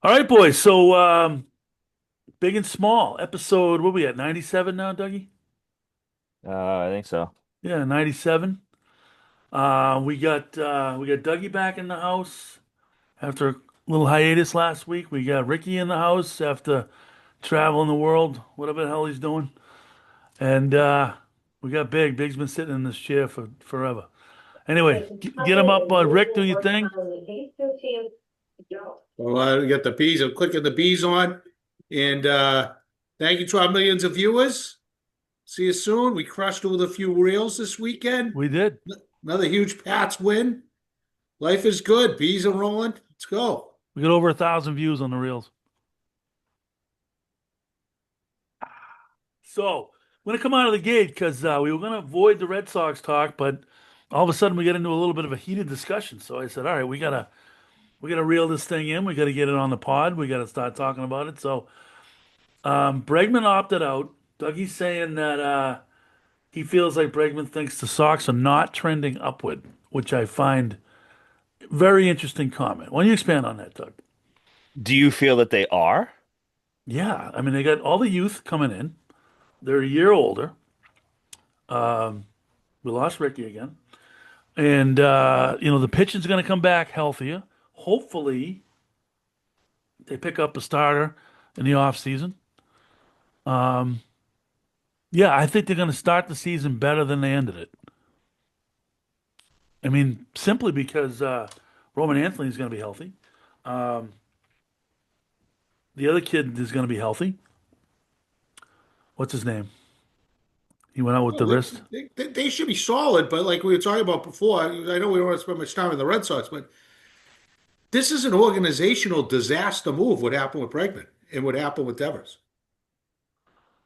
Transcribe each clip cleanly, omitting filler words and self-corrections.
All right, boys. So, big and small episode. What we at? 97 now, Dougie? I think so. Yeah, 97. We got Dougie back in the house after a little hiatus last week. We got Ricky in the house after traveling the world, whatever the hell he's doing. And we got Big. Big's been sitting in this chair for forever. Anyway, get him up, Rick. Do your thing. Well, we got the bees. I'm clicking the bees on. And thank you to our millions of viewers. See you soon. We crushed with a few reels this weekend. We did. Another huge Pats win. Life is good. Bees are rolling. Let's go. We got over 1,000 views on the reels. So I'm going to come out of the gate because we were going to avoid the Red Sox talk, but all of a sudden we get into a little bit of a heated discussion. So I said, "All right, we gotta reel this thing in. We got to get it on the pod. We got to start talking about it." So Bregman opted out. Dougie's saying that he feels like Bregman thinks the Sox are not trending upward, which I find very interesting comment. Why don't you expand on that, Doug? Do you feel that they are? Yeah, I mean they got all the youth coming in. They're a year older. Um, we lost Ricky again. And the pitching's going to come back healthier. Hopefully, they pick up a starter in the offseason. Um, yeah, I think they're going to start the season better than they ended it. I mean, simply because Roman Anthony's going to be healthy. Um, the other kid is going to be healthy. What's his name? He went out with the Oh, wrist. they should be solid, but like we were talking about before, I know we don't want to spend much time on the Red Sox, but this is an organizational disaster move. What happened with Bregman and what happened with Devers?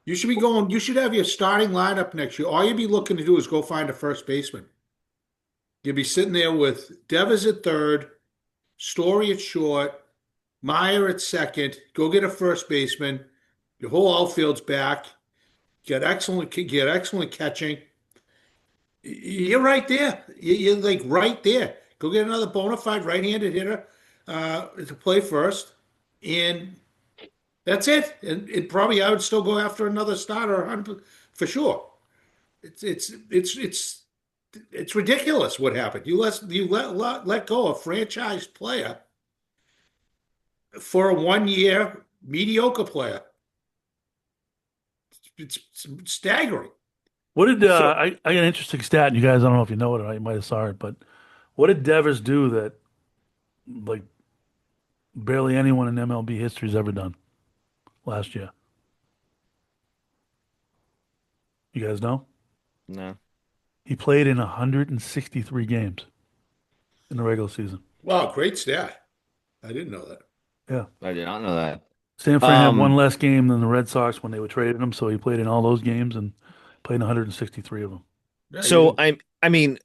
You should be going. You should have your starting lineup next year. All you'd be looking to do is go find a first baseman. You'd be sitting there with Devers at third, Story at short, Meyer at second. Go get a first baseman. Your whole outfield's back. Get excellent catching. You're right there. You're like right there. Go get another bona fide right-handed hitter to play first, and that's it. And probably I would still go after another starter for sure. It's ridiculous what happened. You let go a franchise player for a 1 year mediocre player. It's staggering. What did So I got an interesting stat, and you guys, I don't know if you know it or you might have saw it, but what did Devers do that like barely anyone in MLB history has ever done last year? You guys know? no, He played in 163 games in the regular season. Wow, great stat. I didn't know that. Yeah. I did not know that. Sanford had one Um, less game than the Red Sox when they were trading him, so he played in all those games and played in 163 of them. Yeah, so I mean,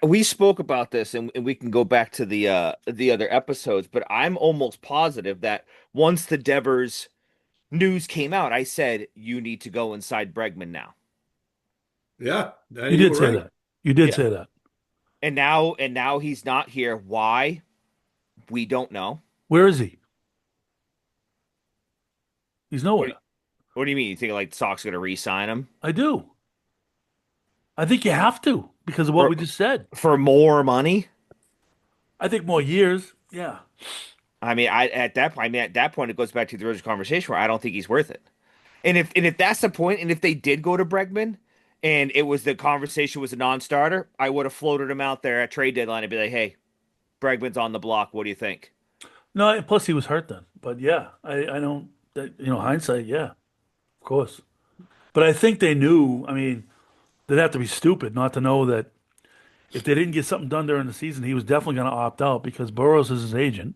we spoke about this, and we can go back to the other episodes, but I'm almost positive that once the Devers news came out, I said you need to go inside Bregman now. yeah, You you did were say right. that. You did Yeah. say that. And now he's not here. Why? We don't know. Where is he? He's What do nowhere. you, what do you mean? You think like the Sox are gonna re-sign him I do. I think you have to because of what for we just said. for more money? I think more years. Yeah. I mean, at that point, it goes back to the original conversation where I don't think he's worth it. And if that's the point, and if they did go to Bregman, and it was the conversation was a non-starter, I would have floated him out there at trade deadline and be like, "Hey, Bregman's on the block. What do you think?" No, plus he was hurt then. But yeah, I don't, hindsight, yeah, of course. But I think they knew, I mean, they'd have to be stupid not to know that if they didn't get something done during the season, he was definitely going to opt out because Burroughs is his agent.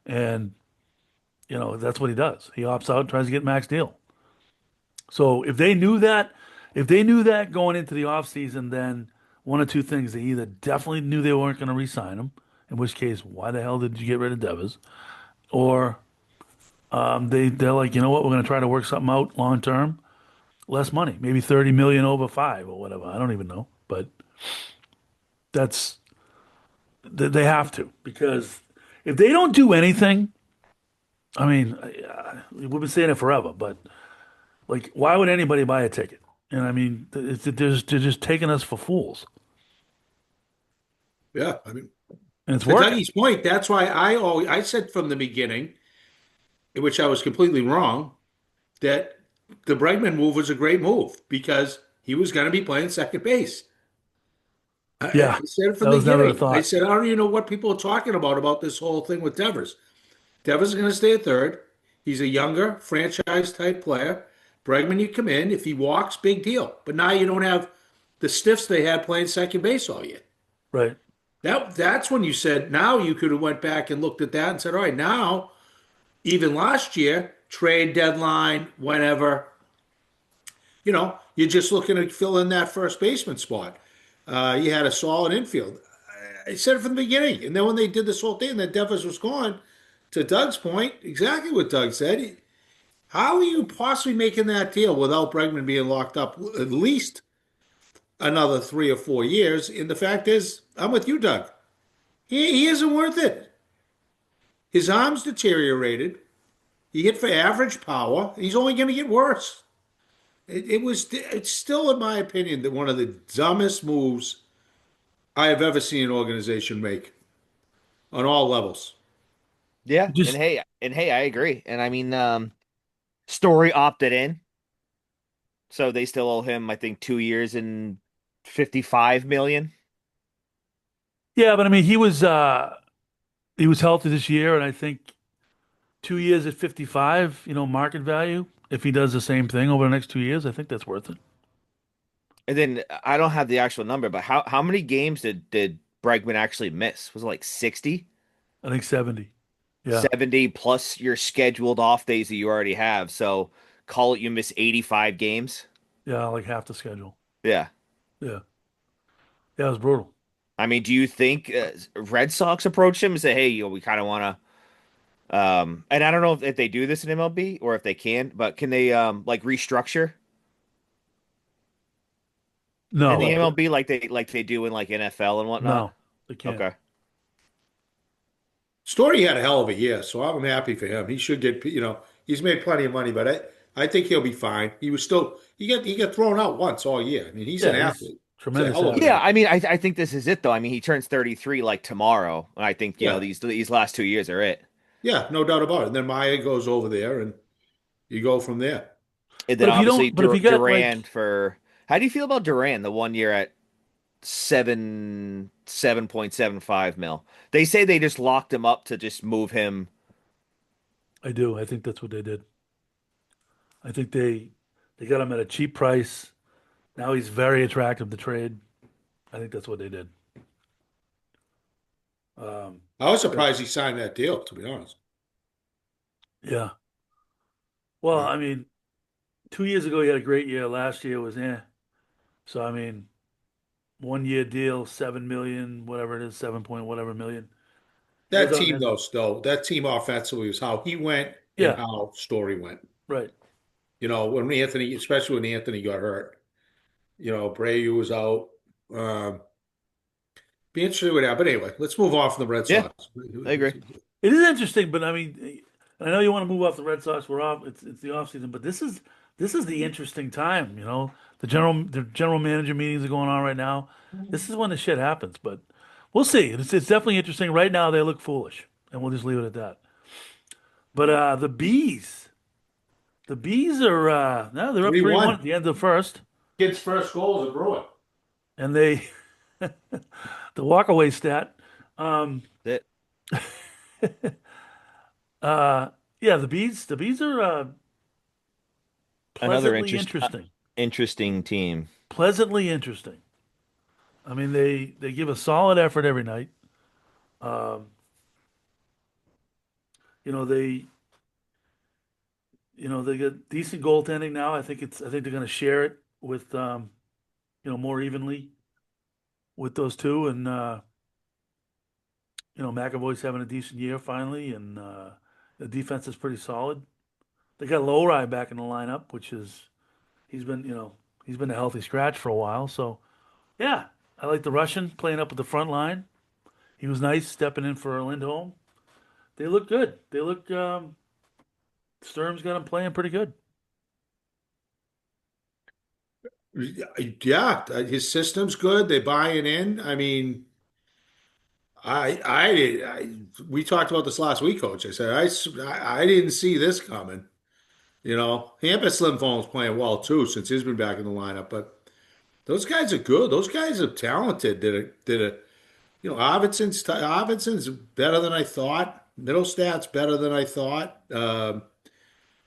And, that's what he does. He opts out and tries to get max deal. So if they knew that going into the offseason, then one of two things. They either definitely knew they weren't going to re-sign him, in which case, why the hell did you get rid of Devers? Or they're like, you know what, we're going to try to work something out long term, less money, maybe 30 million over 5 or whatever. I don't even know, but that's they have to because if they don't do anything, I mean, we've been saying it forever, but like, why would anybody buy a ticket? And I mean, they're just taking us for fools, Yeah, I mean, and it's to working. Dougie's point, that's why I said from the beginning, in which I was completely wrong, that the Bregman move was a great move because he was going to be playing second base. I Yeah, said it from that the was never a beginning. I thought. said, I don't even know what people are talking about this whole thing with Devers. Devers is going to stay at third. He's a younger franchise type player. Bregman, you come in. If he walks, big deal. But now you don't have the stiffs they had playing second base all year. Right. That's when you said now you could have went back and looked at that and said, all right, now even last year, trade deadline, whenever, you're just looking to fill in that first baseman spot. You had a solid infield. I said it from the beginning. And then when they did this whole thing, that Devers was gone, to Doug's point, exactly what Doug said. How are you possibly making that deal without Bregman being locked up at least another 3 or 4 years? And the fact is, I'm with you, Doug. He isn't worth it. His arm's deteriorated. He hit for average power. He's only going to get worse. It's still, in my opinion, that one of the dumbest moves I have ever seen an organization make on all levels. Yeah, Just and hey, I agree. And I mean, Story opted in, so they still owe him, I think, 2 years and 55 million. yeah, but I mean, he was healthy this year, and I think 2 years at 55, market value. If he does the same thing over the next 2 years, I think that's worth it. And then I don't have the actual number, but how many games did Bregman actually miss? Was it like 60, I think 70. Yeah, 70 plus your scheduled off days that you already have? So call it you miss 85 games. yeah, like half the schedule. Yeah. Yeah, yeah, it was brutal. I mean, do you think Red Sox approach him and say, "Hey, we kind of want to," and I don't know if they do this in MLB or if they can, but can they like restructure in No, the MLB like they do in like NFL and whatnot? no, they can't. Okay. Story had a hell of a year, so I'm happy for him. He should get, he's made plenty of money, but I think he'll be fine. He got thrown out once all year. I mean, he's an Yeah, he's athlete. He's a tremendous hell of an Yeah, athlete. I athlete. mean, I think this is it though. I mean, he turns 33 like tomorrow, and I think Yeah, these last 2 years are it. yeah, no doubt about it. And then Maya goes over there, and you go from there. And then But if you obviously don't, but if you got Duran like, for how do you feel about Duran the 1 year at 7.75 mil? They say they just locked him up to just move him. I do. I think that's what they did. I think they got him at a cheap price. Now he's very attractive to trade. I think that's what they did. Um, I was but surprised he signed that deal, to be honest. yeah. Well, Uh, I mean, 2 years ago he had a great year. Last year was So I mean, 1 year deal, 7 million, whatever it is, 7 point whatever million. that Goes out and team, has, though, still, that team offensively was how he went and yeah, how Story went. right. Especially when Anthony got hurt, Brayu was out. Um, be interesting what happened. But anyway, let's move on from the Red Yeah, Sox. I agree. It is interesting, but I mean, I know you want to move off the Red Sox. We're off. It's the off season, but this is the interesting time. The general manager meetings are going on right now. This is when the shit happens. But we'll see. It's definitely interesting. Right now, they look foolish, and we'll just leave it at that. But the bees are now they're up 3-1 at 3-1. the end of the first, Kid's first goal is a Bruin. and the walkaway stat. Um, That yeah, the bees are another pleasantly interesting. interesting team. Pleasantly interesting. I mean, they give a solid effort every night. Um, you know they they get decent goaltending now. I think they're going to share it with more evenly with those two, and McAvoy's having a decent year finally, and the defense is pretty solid. They got Lowry back in the lineup, which is he's been a healthy scratch for a while. So yeah, I like the Russian playing up at the front line. He was nice stepping in for Lindholm. They look good. They look. Sturm's got him playing pretty good. Yeah, his system's good. They buying in. I mean, we talked about this last week, Coach. I said I didn't see this coming. You know, Hampus Slim Phone's playing well too since he's been back in the lineup. But those guys are good. Those guys are talented. Arvidsson's better than I thought. Middlestat's better than I thought.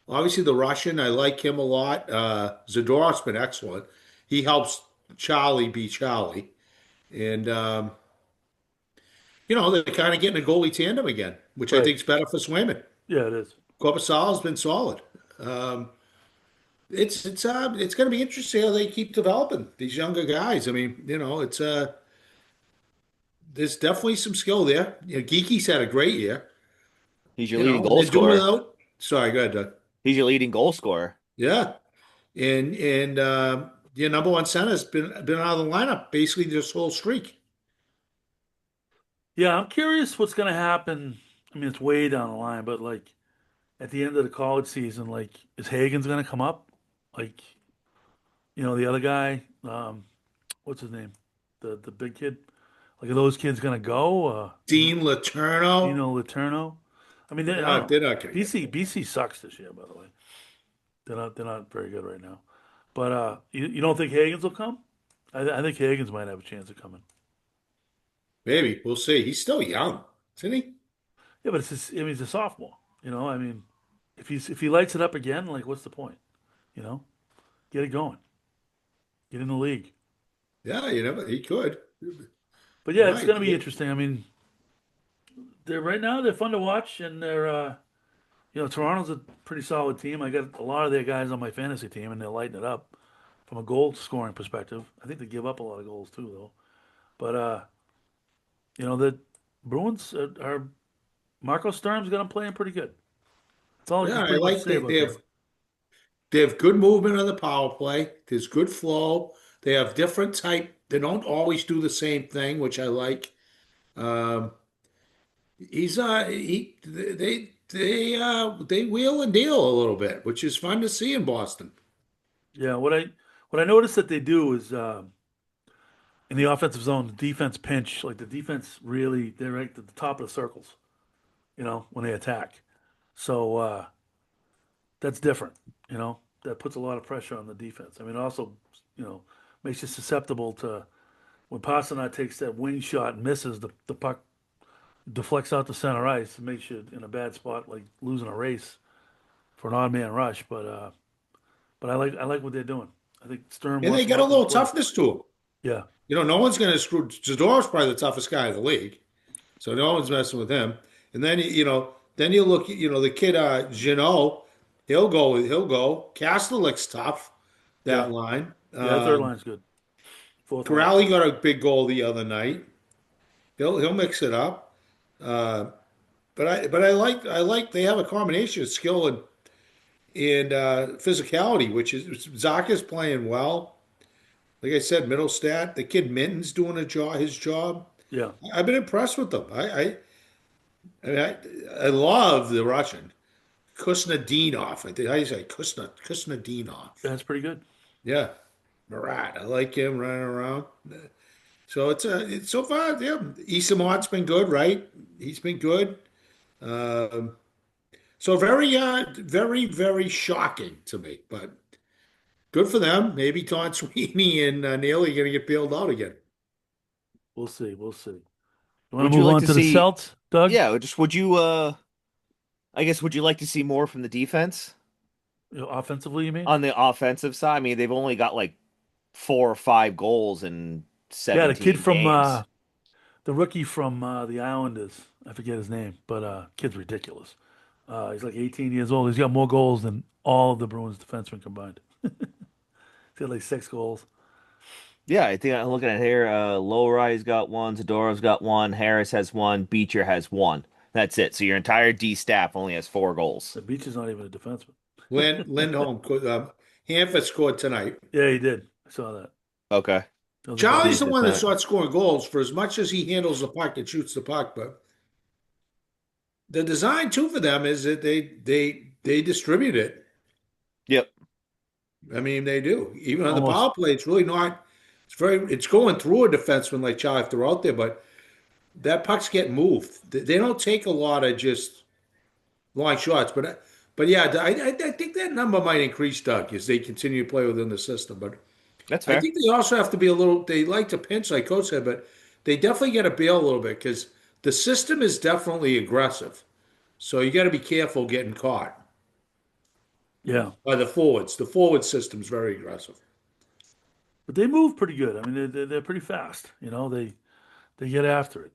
Obviously, the Russian, I like him a lot. Zadorov's been excellent. He helps Charlie be Charlie. And, they're kind of getting a goalie tandem again, which I Right. think is better for Swayman. Yeah, it is. Korpisalo's been solid. Um, it's going to be interesting how they keep developing these younger guys. I mean, there's definitely some skill there. Geeky's had a great year. He's your leading And goal they're doing scorer. without. Sorry, go ahead, Doug. He's your leading goal scorer. Yeah, and your number one center's been out of the lineup basically this whole streak. Yeah, I'm curious what's going to happen. I mean, it's way down the line, but like at the end of the college season, like is Hagen's going to come up? Like, the other guy, what's his name? The big kid. Like, are those kids going to go? Dean Letourneau, Letourneau. I mean, I they're don't not know. they're not going to get him. BC sucks this year, by the way. They're not very good right now. But you don't think Hagen's will come? I think Hagen's might have a chance of coming. Maybe we'll see. He's still young, isn't he? Yeah, but I mean, he's a sophomore. I mean, if he lights it up again, like, what's the point? You know, get it going, get in the league. Yeah, he could. But He yeah, it's might. going to be interesting. I mean, they're right now they're fun to watch, and Toronto's a pretty solid team. I got a lot of their guys on my fantasy team, and they're lighting it up from a goal scoring perspective. I think they give up a lot of goals too, though. But the Bruins are Marco Sturm's got them playing pretty good. That's all I can Yeah, I pretty much like say about them. they have good movement on the power play. There's good flow. They have different type. They don't always do the same thing, which I like. Um, he's he they wheel and deal a little bit, which is fun to see in Boston. Yeah, what I noticed that they do is in the offensive zone, the defense pinch, like the defense really they're right at the top of the circles, when they attack. So that's different, That puts a lot of pressure on the defense. I mean, it also, you know, makes you susceptible to when Pasternak takes that wing shot and misses, the puck deflects out to center ice. It makes you in a bad spot, like losing a race for an odd man rush. But I like what they're doing. I think Sturm And wants they them got a up and little play. toughness to them. Yeah, No one's going to screw. Zadorov's probably the toughest guy in the league, so no one's messing with him. And then then you look, the kid Jeannot, he'll go. Kastelik's tough. yeah, That line. yeah. Third line's good. Fourth line's Corrali good. got a big goal the other night. He'll mix it up. Uh, but I like they have a combination of skill and physicality, which is Zaka's playing well. Like I said, Middlestat, the kid Minton's doing his job. Yeah, I've been impressed with them. I mean, I love the Russian Kusnadinov. I think how you say Kusnadinov. that's pretty good. Yeah, Marat. I like him running around. So it's so far. Yeah, Isamot's been good, right? He's been good. Um, so very, very shocking to me, but good for them. Maybe Don Sweeney and Neely are going to get bailed out again. We'll see. We'll see. You want Would to you move like on to to the see? Celts, Doug? Yeah, just would you? I guess would you like to see more from the defense Offensively, you mean? on the offensive side? I mean, they've only got like 4 or 5 goals in Yeah, the kid 17 from games. the rookie from the Islanders. I forget his name, but kid's ridiculous. He's like 18 years old. He's got more goals than all of the Bruins defensemen combined. He's got like 6 goals. Yeah, I think I'm looking at here. Lowry's got one, Zadorov's got one, Harris has one, Beecher has one. That's it. So your entire D staff only has 4 goals. The Beach is not even a defenseman. Lindholm, Hanford scored tonight. Yeah, he did. I saw that. Okay. That was a good Charlie's one. the one that Decent. starts scoring goals for as much as he handles the puck and shoots the puck. But the design too for them is that They distribute it. Yep, I mean, they do. Even on the Almost. power play, it's really not. It's going through a defenseman like Charlie if they're out there, but that puck's getting moved. They don't take a lot of just long shots, but yeah, I think that number might increase, Doug, as they continue to play within the system. But that's I fair. think they also have to be a little. They like to pinch, like Coach said, but they definitely got to bail a little bit because the system is definitely aggressive. So you got to be careful getting caught Yeah. by the forwards. The forward system's very aggressive. But they move pretty good. I mean, they're pretty fast. They get after it.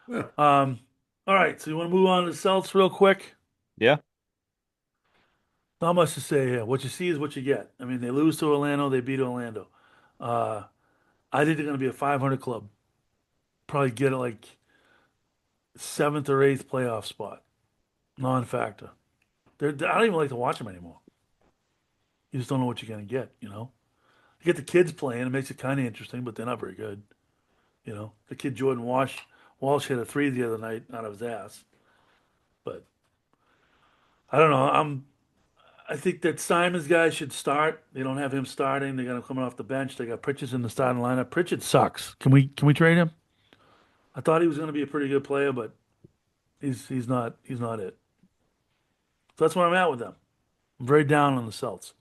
Yeah. Um, all right. So you want to move on to the Celtics real quick? Yeah. Not much to say here. What you see is what you get. I mean, they lose to Orlando, they beat Orlando. Uh, I think they're going to be a 500 club. Probably get it like seventh or eighth playoff spot. Non-factor. I don't even like to watch them anymore. You just don't know what you're going to get. You get the kids playing, it makes it kind of interesting, but they're not very good. The kid Jordan Walsh hit a three the other night out of his ass. But I don't know. I think that Simon's guy should start. They don't have him starting. They're gonna come off the bench. They got Pritchard's in the starting lineup. Pritchard sucks. Can we trade him? I thought he was gonna be a pretty good player, but he's not it. So that's where I'm at with them. I'm very down on the Celts.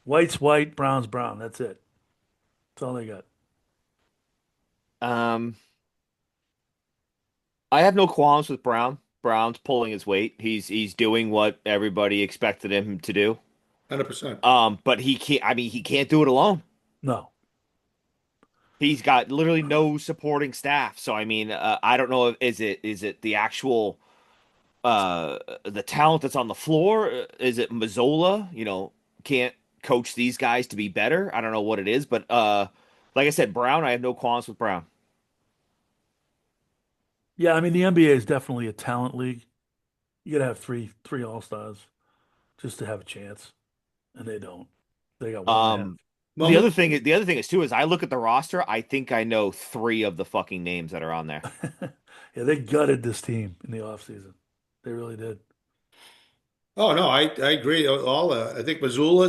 White's white, brown's brown. That's it. That's all they got. Um, I have no qualms with Brown. Brown's pulling his weight. He's doing what everybody expected him to do. 100%. But he can't. I mean, he can't do it alone. No. He's got literally no supporting staff. So I mean, I don't know if is it the actual the talent that's on the floor? Is it Mazzola? Can't coach these guys to be better. I don't know what it is, but like I said, Brown. I have no qualms with Brown. Yeah, I mean the NBA is definitely a talent league. You gotta have three all-stars just to have a chance, and they don't. They got one and a half. Um, the other Well, thing, the other thing is too, is I look at the roster. I think I know three of the fucking names that are on there. Yeah, they gutted this team in the offseason. They really did. oh no, I agree. I think Missoula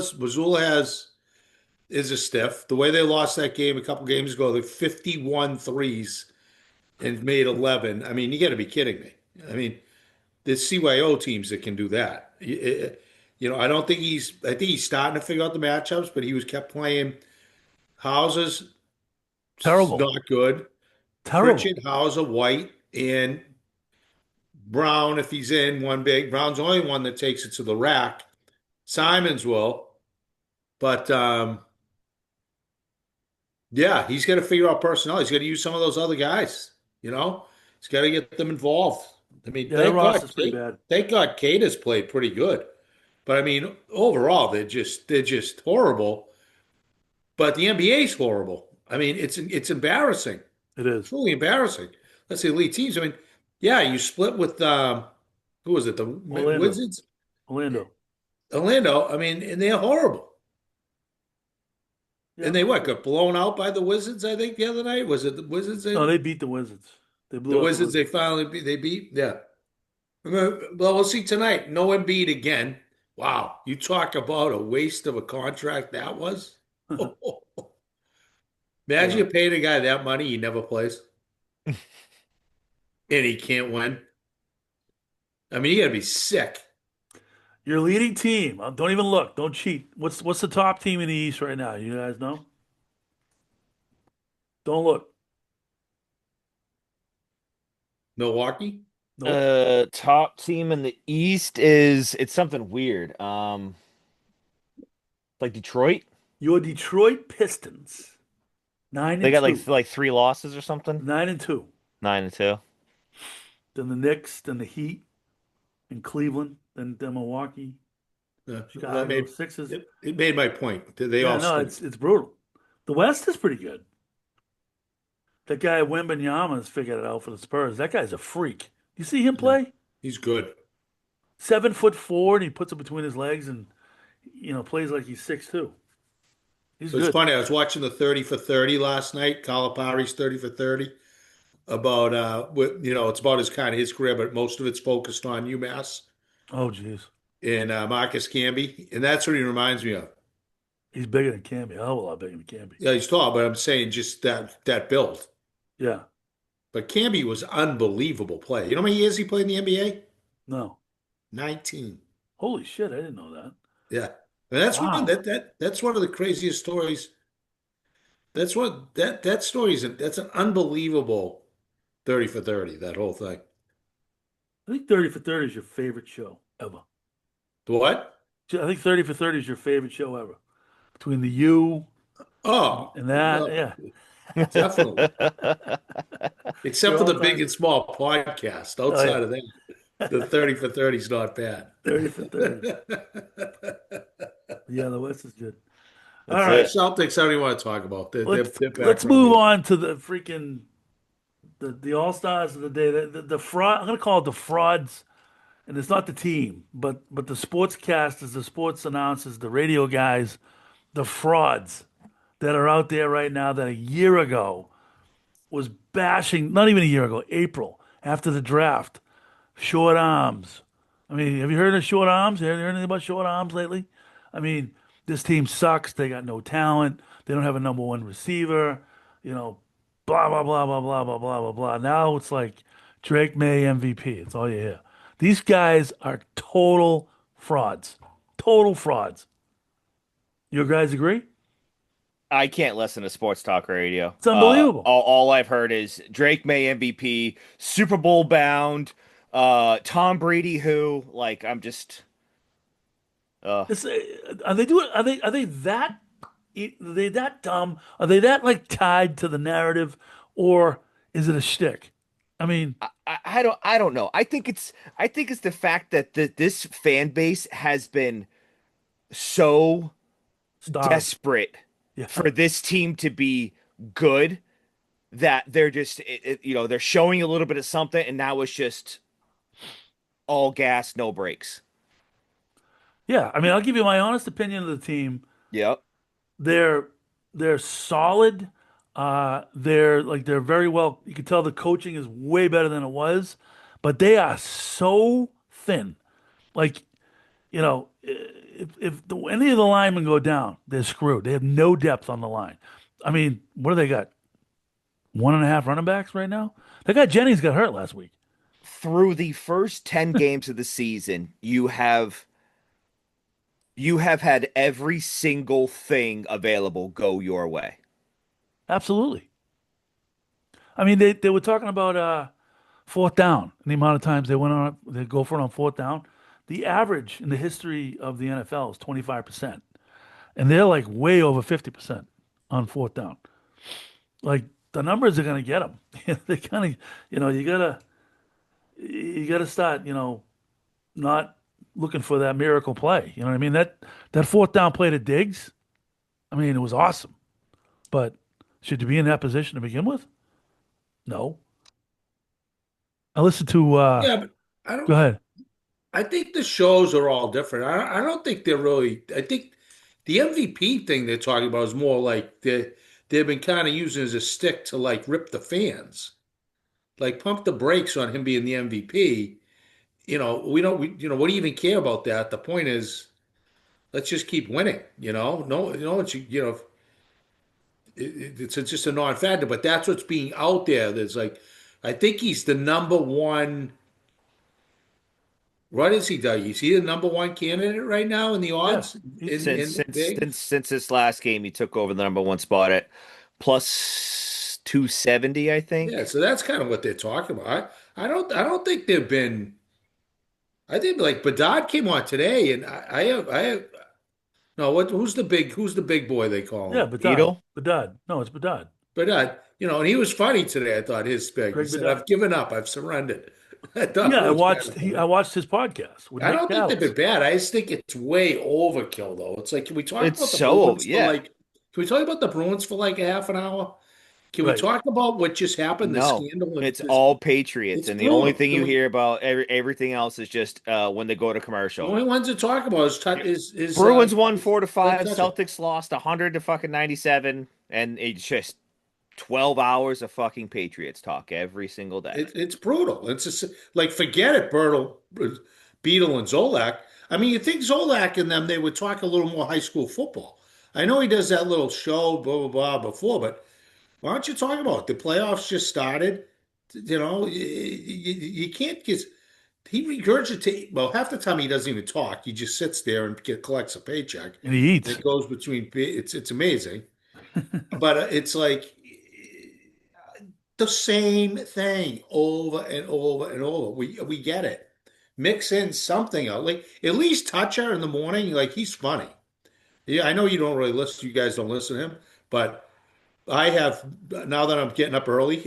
is a stiff. The way they lost that game a couple games ago, the 51 threes and made 11. I mean, you got to be kidding me. I mean, there's CYO teams that can do that. I don't think I think he's starting to figure out the matchups, but he was kept playing. Houses Terrible. not good. Terrible. Pritchard, Hauser, White, and Brown, if he's in one big. Brown's the only one that takes it to the rack. Simons will, but yeah, he's got to figure out personnel. He's got to use some of those other guys. You know, he's got to get them involved. I mean, Yeah, their roster's pretty bad. Thank God, Kate has played pretty good. But I mean, overall, they're just horrible. But the NBA's horrible. I mean, it's embarrassing, It is. truly embarrassing. Let's say elite teams. I mean, yeah, you split with who was it? The Orlando. Wizards, Orlando. Orlando. I mean, and they're horrible. Yeah. And they what got blown out by the Wizards? I think the other night was it the Wizards? No, they beat the Wizards. They The blew out the Wizards. They Wizards. finally they beat. Yeah. Well, we'll see tonight. No Embiid again. Wow, you talk about a waste of a contract that was. Imagine Yeah. you paid a guy that money, he never plays, and he can't win. I mean, you got to be sick. Your leading team. Don't even look. Don't cheat. What's the top team in the East right now? You guys know? Don't look. Milwaukee. Nope. Top team in the East is it's something weird. Like Detroit. Your Detroit Pistons. Nine They and got two. like three losses or something. 9-2. 9-2. Then the Knicks, then the Heat, and Cleveland, then Milwaukee, That Chicago, made Sixers. it made my point. They Yeah, all no, stink. it's brutal. The West is pretty good. That guy Wembanyama has figured it out for the Spurs. That guy's a freak. You see him Yeah, play? he's good. 7'4", and he puts it between his legs and plays like he's 6'2". He's It's good. funny. I was watching the 30 for 30 last night. Calipari's 30 for 30 about it's about his kind of his career, but most of it's focused on UMass. Oh, geez. and Marcus Camby, and that's what he reminds me of. He's bigger than Camby. A hell of a lot bigger than Camby. Yeah, he's tall, but I'm saying just that build. Yeah. But Camby was unbelievable play. You know how many years he played in the NBA? No. 19. Holy shit, I didn't know that. Yeah. And that's one Wow. that's one of the craziest stories. That's what that story is. That's an unbelievable 30 for 30, that whole thing. I think 30 for 30 is your favorite show ever. What? I think 30 for 30 is your favorite show ever. Between the you Oh, and that, well, yeah. definitely. Except Your for the all big time. and small podcast. Oh, Outside yeah. of that, the 30 for 30 is not bad. 30 for 30. Yeah, the West is good. All That's right. it. Celtics, I don't even want to talk about. They're Let's background move music. on to the freaking the All-Stars of the day. The fraud, I'm gonna call it the frauds, and it's not the team, but the sportscasters, the sports announcers, the radio guys, the frauds that are out there right now that a year ago was bashing, not even a year ago, April, after the draft, short arms. I mean, have you heard of short arms? Have you heard anything about short arms lately? I mean, this team sucks. They got no talent. They don't have a number one receiver. You know, blah, blah, blah, blah, blah, blah, blah, blah, blah. Now it's like Drake Maye MVP. It's all you hear. These guys are total frauds. Total frauds. You guys agree? I can't listen to sports talk radio. It's unbelievable. All I've heard is Drake May MVP, Super Bowl bound, Tom Brady who, like, I'm just uh It's, are they doing? Are they that dumb? Are they that like tied to the narrative, or is it a shtick? I mean, I don't know. I think it's the fact that this fan base has been so starved. desperate Yeah, for this team to be good that they're just they're showing a little bit of something and now it's just all gas, no brakes. yeah. I mean, I'll give you my honest opinion of the team. Yep. They're they're solid. They're very well. You can tell the coaching is way better than it was, but they are so thin. Like if any of the linemen go down, they're screwed. They have no depth on the line. I mean, what do they got? One and a half running backs right now. That guy Jennings got hurt last week. Through the first 10 games of the season, you have had every single thing available go your way. Absolutely. I mean, they were talking about fourth down and the amount of times they go for it on fourth down. The average in the history of the NFL is 25%, and they're like way over 50% on fourth down. Like the numbers are going to get them. They kind of, you gotta start, not looking for that miracle play. You know what I mean? That fourth down play to Diggs, I mean, it was awesome. But should you be in that position to begin with? No. I listened to Yeah, but I go don't. ahead. I think the shows are all different. I don't think they're really. I think the MVP thing they're talking about is more like they've been kind of using as a stick to like rip the fans, like pump the brakes on him being the MVP. We don't. What do you even care about that? The point is, let's just keep winning. No, it's just a non-factor. But that's what's being out there. There's like, I think he's the number one. What is he, Doug? Is he the number one candidate right now in the Yeah. odds He's in big? Since this last game, he took over the number one spot at plus 270, I Yeah, think. so that's kind of what they're talking about. I don't think they've been. I think like Bedard came on today, and I have no. Who's the big boy they call yeah, him? Bedard. Beetle. Bedard. No, it's Bedard. Bedard, and he was funny today. I thought his spec. He Greg said, Bedard. "I've given up. I've surrendered." I thought Yeah, it was kind of I funny. watched his podcast with I Nick don't think they've been Callis. bad. I just think it's way overkill, though. It's like, can we talk It's about the so, Bruins for yeah. like? Can we talk about the Bruins for like a half an hour? Can we Right. talk about what just happened? The No, scandal and it's this. all Patriots, It's and the only brutal. thing you hear about everything else is just when they go to The commercial. only ones to talk about Bruins won is 4-5. touching. Celtics lost 100 to fucking 97, and it's just 12 hours of fucking Patriots talk every single day. It's brutal. It's just like forget it, Bertle. Beadle and Zolak. I mean, you think Zolak and them, they would talk a little more high school football. I know he does that little show, blah, blah, blah, before, but why don't you talk about it? The playoffs just started. You know, you can't get, he regurgitates, well, half the time he doesn't even talk. He just sits there and collects a paycheck. And he And eats. it goes between, it's amazing. But it's like the same thing over and over and over. We get it. Mix in something else. Like at least Toucher in the morning, like he's funny. Yeah, I know you don't really listen, you guys don't listen to him, but I have now that I'm getting up early,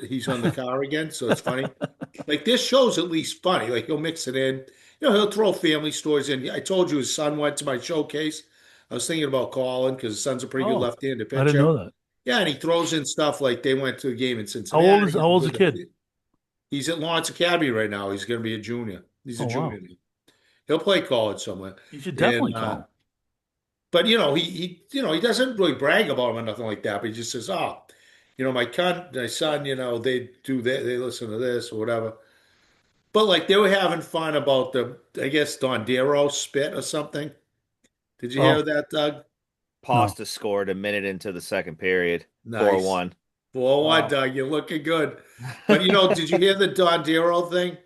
he's on the car again, so it's funny. Like this show's at least funny. Like he'll mix it in. He'll throw family stories in. I told you his son went to my showcase. I was thinking about calling because his son's a pretty good Oh, left-handed I didn't know pitcher. that. Yeah, and he throws in stuff like they went to a game in Cincinnati. How old's the kid? He's at Lawrence Academy right now. He's going to be a junior. He's a Oh, junior wow. now. He'll play college somewhere. You should And definitely call him. but he doesn't really brag about him or nothing like that. But he just says, "Oh, my son, they do that. They listen to this or whatever." But like they were having fun about I guess Dondero spit or something. Did you hear Oh, that, Doug? no. Pasta scored a minute into the second period, Nice. 4-1. 4-1, Wow. Doug. You're looking good. But did you hear the Dondero thing?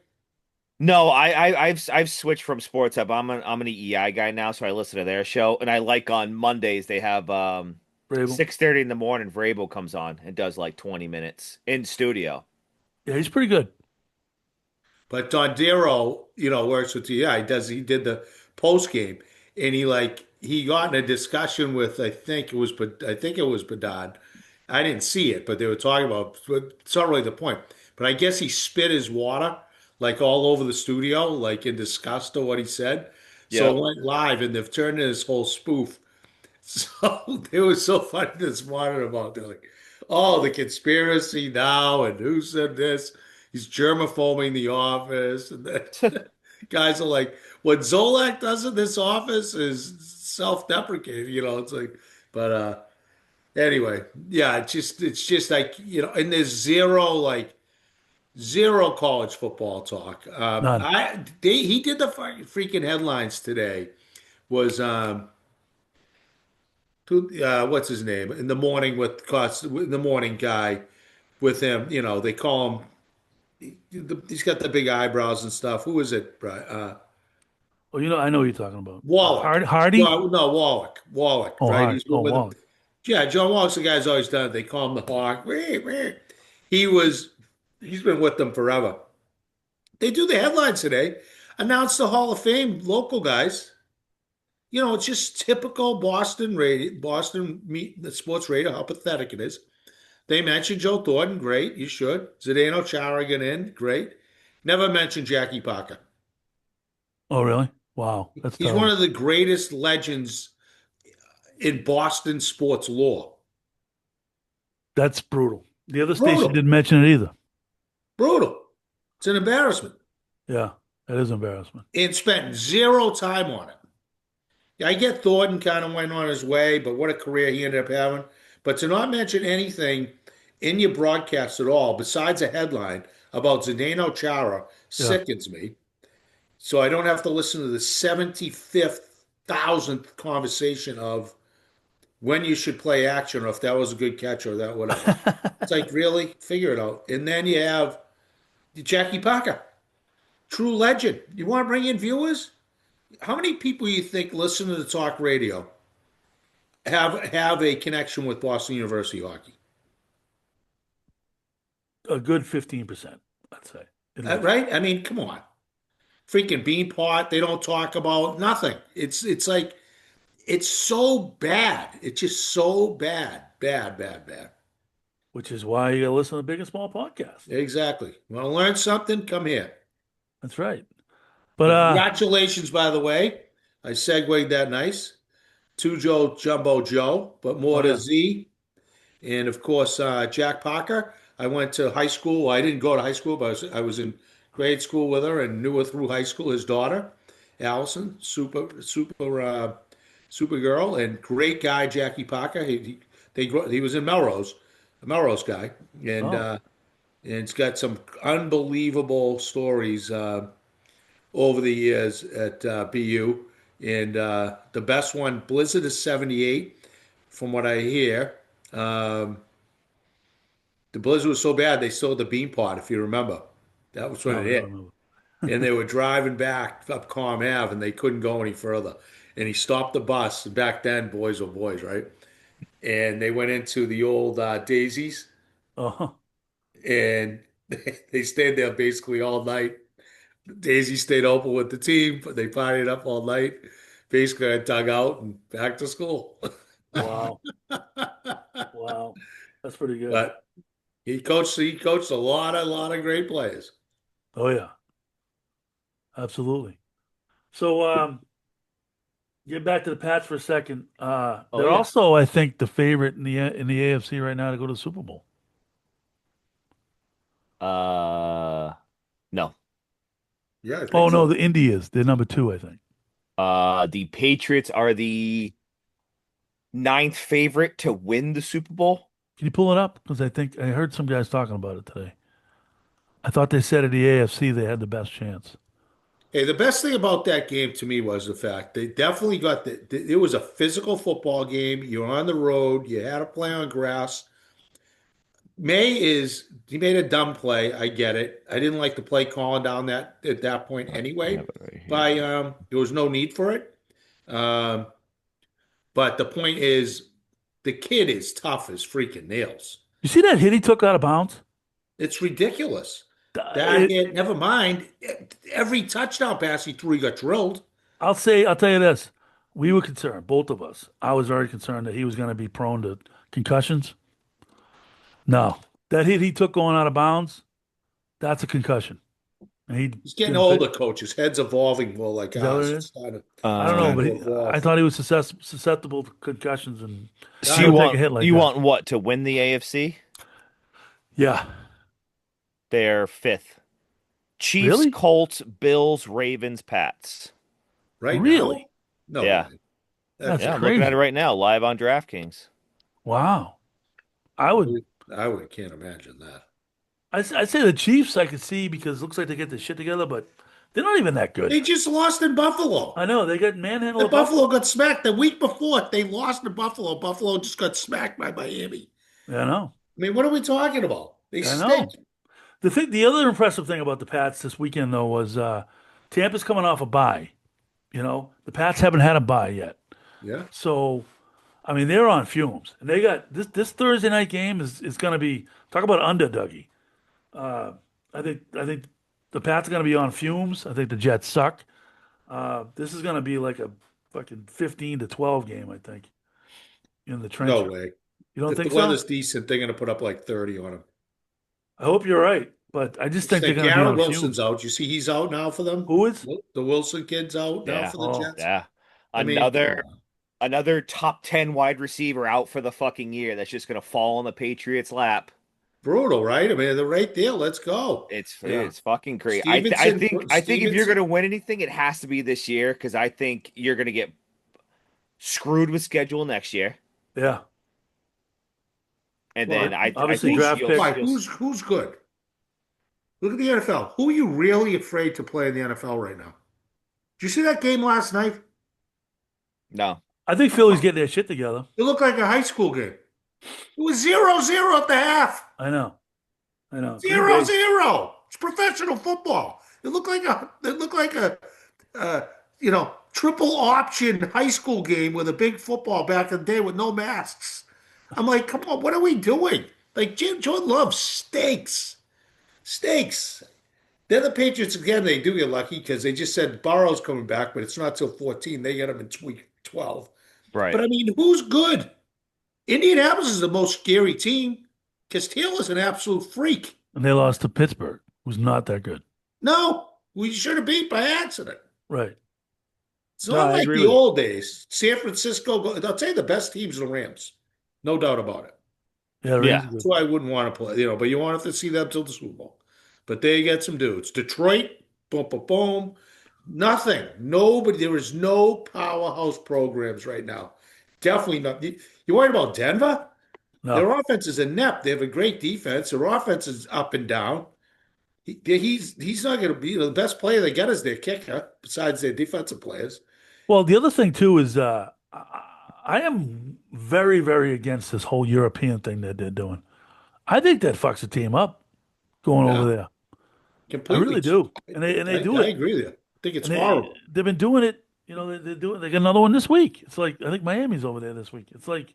No, I've switched from sports up. I'm an EI guy now, so I listen to their show, and I like on Mondays they have Vrabel. 6:30 in the morning. Vrabel comes on and does like 20 minutes in studio. Yeah, he's pretty good. But Dondero, works with yeah, he did the post game and he got in a discussion with I think it was Bedard. I didn't see it, but they were talking about but it's not really the point. But I guess he spit his water like all over the studio, like in disgust of what he said. So Yep. it went live and they've turned in this whole spoof. So it was so funny this morning about they're like, oh, the conspiracy now and who said this? He's germophobing the office. And then guys are like, what Zolak does in this office is self-deprecating, it's like, but anyway, yeah, it's just like, and there's zero college football talk. None. He did the freaking headlines today was what's his name in the morning with cost in the morning guy with him. They call him. He's got the big eyebrows and stuff. Who is it? Well, I know what you're talking about. Wallach. Hardy? Well, no, Wallach. Wallach, Oh, right? Hardy. He's Oh, been with him. Wallach. Yeah, John Wallach's the guy's always done it. They call him the Hawk. He was. He's been with them forever. They do the headlines today. Announced the Hall of Fame local guys. It's just typical Boston radio, Boston meet the sports radio, how pathetic it is. They mentioned Joe Thornton, great, you should. Zdeno Charagan in, great. Never mentioned Jackie Parker. Oh, really? Wow. That's He's one terrible. of the greatest legends in Boston sports lore. That's brutal. The other station Brutal, didn't mention it either. brutal. It's an embarrassment. Yeah, that is embarrassment. And spent zero time on it. I get Thornton kind of went on his way, but what a career he ended up having. But to not mention anything in your broadcast at all, besides a headline about Zdeno Chara, Yeah. sickens me. So I don't have to listen to the 75th thousandth conversation of when you should play action or if that was a good catch or that whatever. It's like, really? Figure it out. And then you have Jackie Parker, true legend. You want to bring in viewers? How many people you think listen to the talk radio have a connection with Boston University hockey? A good 15%, I'd say, at least. Right? I mean, come on. Freaking Beanpot, they don't talk about nothing. It's like it's so bad. It's just so bad. Bad, bad, bad. Which is why you got to listen to the Big and Small podcast. Exactly. Want to learn something? Come here. That's right. But And congratulations, by the way. I segued that nice. To Joe Jumbo Joe, but more oh to yeah. Z. And of course, Jack Parker. I went to high school. Well, I didn't go to high school, but I was in grade school with her and knew her through high school. His daughter, Allison, super girl, and great guy, Jackie Parker. He was in Melrose, a Melrose guy, and Oh, uh, and it's got some unbelievable stories. over the years at BU, and the best one, Blizzard, is 78, from what I hear. Um, the Blizzard was so bad they sold the Bean Pot, if you remember. That was what No, it I don't hit. remember. And they were driving back up Calm Ave, and they couldn't go any further. And he stopped the bus. And back then, boys were boys, right? And they went into the old Daisies, Oh, and they stayed there basically all night. Daisy stayed open with the team, but they partied up all night. Basically, I dug out and back to school. wow, wow, that's pretty good. But he coached a lot of great players. Oh yeah, absolutely. So get back to the Pats for a second. Oh They're yeah. also, I think, the favorite in the AFC right now to go to the Super Bowl. No. Yeah, I Oh think no, so. the Indy is. They're number two, I think. The Patriots are the ninth favorite to win the Super Bowl. Can you pull it up? Because I think I heard some guys talking about it today. I thought they said in the AFC they had the best chance. Hey, the best thing about that game to me was the fact they definitely got it was a physical football game. You're on the road. You had to play on grass. He made a dumb play. I get it. I didn't like the play calling down that at that point I have anyway. it right By here. there was no need for it. Um, but the point is, the kid is tough as freaking nails. You see that hit he took out of bounds? It's ridiculous. That It, hit, never mind. Every touchdown pass he threw, he got drilled. I'll tell you this. We were concerned, both of us. I was very concerned that he was going to be prone to concussions. No, that hit he took going out of bounds, that's a concussion. And he He's getting didn't fit. older, coach. His head's evolving more like Is that what ours. it It's is? I don't know, starting Um, but to I evolve. thought he was susceptible to concussions and so I you he'll don't. take a want hit like you that. want what to win the AFC? Yeah. They're fifth. Chiefs, Really? Colts, Bills, Ravens, Pats. Right now? Really? No Yeah. way. That's Yeah, That's I'm looking at it crazy. right now, live on DraftKings. Wow. I would can't imagine that. I'd say the Chiefs I could see because it looks like they get the shit together, but they're not even that good. They just lost in Buffalo. I know they got manhandled The at Buffalo Buffalo. got smacked the week before. They lost to Buffalo. Buffalo just got smacked by Miami. Yeah, I know. I mean, what are we talking about? They I stink. know. The other impressive thing about the Pats this weekend though was Tampa's coming off a bye. You know, the Pats haven't had a bye yet. Yeah. So I mean they're on fumes. And they got this Thursday night game is gonna be talk about underdoggy. Uh I think the Pats are gonna be on fumes. I think the Jets suck. This is gonna be like a fucking 15-12 game, I think, in the No trenches. way. You don't If the think so? weather's decent, they're going to put up like 30 on them. I hope you're right, but I just Just think they're think gonna be Garrett on Wilson's fumes. out. You see he's out now for them? Who is? The Wilson kid's out now Yeah. for the Oh, Jets. Yeah. I mean, come Another on. another top 10 wide receiver out for the fucking year that's just going to fall on the Patriots' lap. Brutal, right? I mean, they're right there. Let's go. yeah. It's fucking great. Stevenson, I think if you're going Stevenson. to win anything, it has to be this year because I think you're going to get screwed with schedule next year. Yeah. And Well, then I Obviously, think draft pick. who's good? Look at the NFL. Who are you really afraid to play in the NFL right now? Did you see that game last night? no. I think Philly's getting their shit together. It looked like a high school game. It was 0-0 at the half. I know. I know. It's pretty Zero big. zero. It's professional football. It looked like a triple option high school game with a big football back in the day with no masks. I'm like, come on, what are we doing? Like Jordan Love stinks. Stinks. They're the Patriots again. They do get lucky because they just said Burrow's coming back, but it's not till 14. They get him in week 12. But Right. I mean, who's good? Indianapolis is the most scary team because Taylor's an absolute freak. And they lost to Pittsburgh, who's not that good. No, we should have beat by accident. Right. It's No, not I like agree the with you. old days. San Francisco, I'll tell you the best teams are the Rams. No doubt about it. Yeah, the Rams Yeah. are That's good. why I wouldn't want to play, but you wanted to see them till the Super Bowl. But they get some dudes. Detroit, boom, boom, boom. Nothing. Nobody. There is no powerhouse programs right now. Definitely not. You worried about Denver? Their No. offense is inept. They have a great defense. Their offense is up and down. He's not going to be the best player they get is their kicker, besides their defensive players. Well, the other thing too is I am very, very against this whole European thing that they're doing. I think that fucks the team up going over Yeah, there. I really completely. do, and they do I it, agree with you. I think it's and horrible. they've been doing it. You know, they're doing. They got another one this week. It's like I think Miami's over there this week. It's like,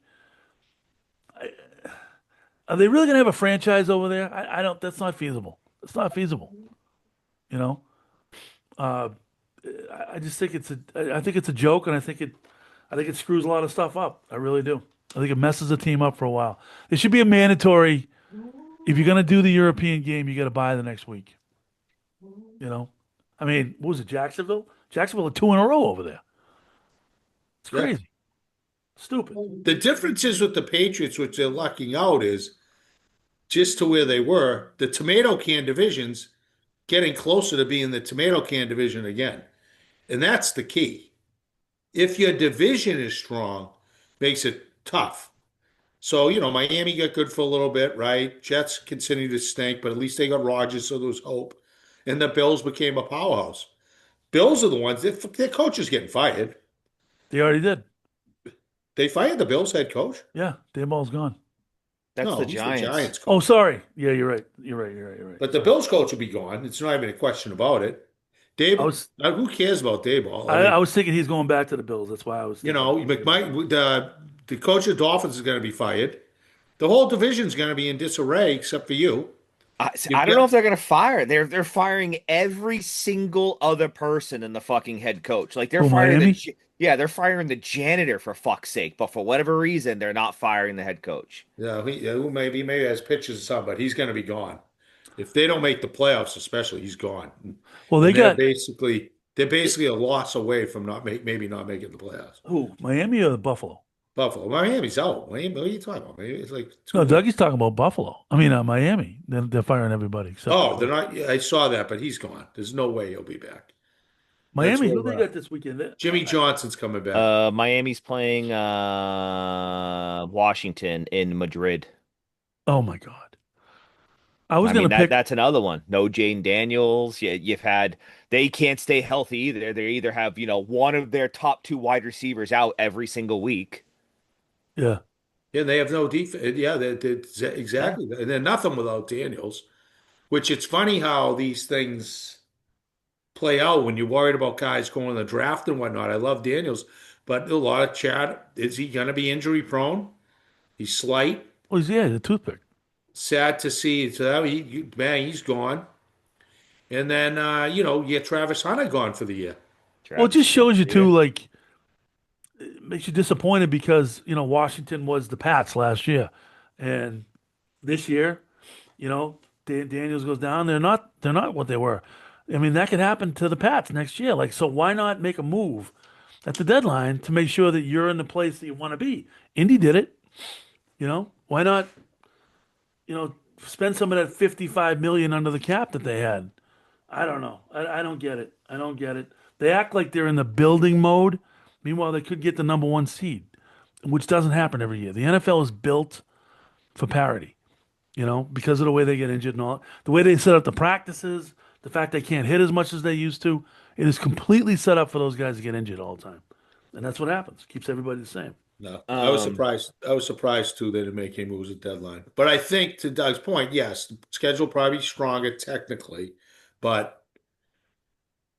are they really gonna have a franchise over there? I don't. That's not feasible. It's not feasible. You know, uh, I just think I think it's a joke, and I think it screws a lot of stuff up. I really do. I think it messes the team up for a while. It should be a mandatory. If you're gonna do the European game, you got to buy the next week. You know, I mean, what was it, Jacksonville? Jacksonville had two in a row over there. It's Yeah. crazy, stupid. The difference is with the Patriots, which they're lucking out, is just to where they were. The tomato can division's getting closer to being the tomato can division again, and that's the key. If your division is strong, makes it tough. So, Miami got good for a little bit, right? Jets continue to stink, but at least they got Rodgers, so there was hope. And the Bills became a powerhouse. Bills are the ones their coach is getting fired. They already did. They fired the Bills head coach. Yeah, Dayball's gone. That's the No, he's the Giants. Giants Oh, coach. sorry. Yeah, you're right. You're right. You're right. You're right. But the Sorry. Bills coach will be gone. It's not even a question about it. I Dable, was who cares about Dayball? I mean, I was thinking he's going back to the Bills. That's why I was thinking. the coach of Dolphins is going to be fired. The whole division's going to be in disarray except for you. I You've don't know got if they're gonna fire. They're firing every single other person in the fucking head coach. Like they're Oh, firing Miami. yeah, they're firing the janitor for fuck's sake. But for whatever reason, they're not firing the head coach. who maybe has pitches or something, but he's going to be gone. If they don't make the playoffs, especially, he's gone. Well, they And they're got basically a loss away from maybe not making the playoffs. who? Miami or Buffalo? Buffalo, Miami's out. Miami, what are you talking about? Miami, it's like two No, wins. Dougie's talking about Buffalo. I mean, Miami. They're firing everybody except the Oh, they're coach. not. I saw that, but he's gone. There's no way he'll be back. That's Miami. where Who we're they at. got this weekend? Jimmy Johnson's coming back. Miami's playing Washington in Madrid. Oh my God. I was I mean gonna pick. that's another one. No Jane Daniels. You've had they can't stay healthy either. They either have, one of their top two wide receivers out every single week. Yeah. Yeah, they have no defense. Yeah, Yeah. exactly. And they're nothing without Daniels. Which it's funny how these things play out when you're worried about guys going in the draft and whatnot. I love Daniels, but a lot of chat. Is he going to be injury prone? He's slight. Well, yeah, the toothpick. Sad to see. So that man, he's gone. And then you get Travis Hunter gone for the year. Well, it Travis just is done shows you for the too, year. like it makes you disappointed because, Washington was the Pats last year. And this year, Daniels goes down. They're not what they were. I mean, that could happen to the Pats next year. Like, so why not make a move at the deadline to make sure that you're in the place that you want to be? Indy did it, Why not, spend some of that 55 million under the cap that they had? I don't know. I don't get it. I don't get it. They act like they're in the building mode. Meanwhile, they could get the number one seed, which doesn't happen every year. The NFL is built for parity, because of the way they get injured and all. The way they set up the practices, the fact they can't hit as much as they used to. It is completely set up for those guys to get injured all the time. And that's what happens. Keeps everybody the same. No, I was Um, surprised. I was surprised too they didn't make any moves at deadline. But I think to Doug's point, yes, the schedule probably stronger technically, but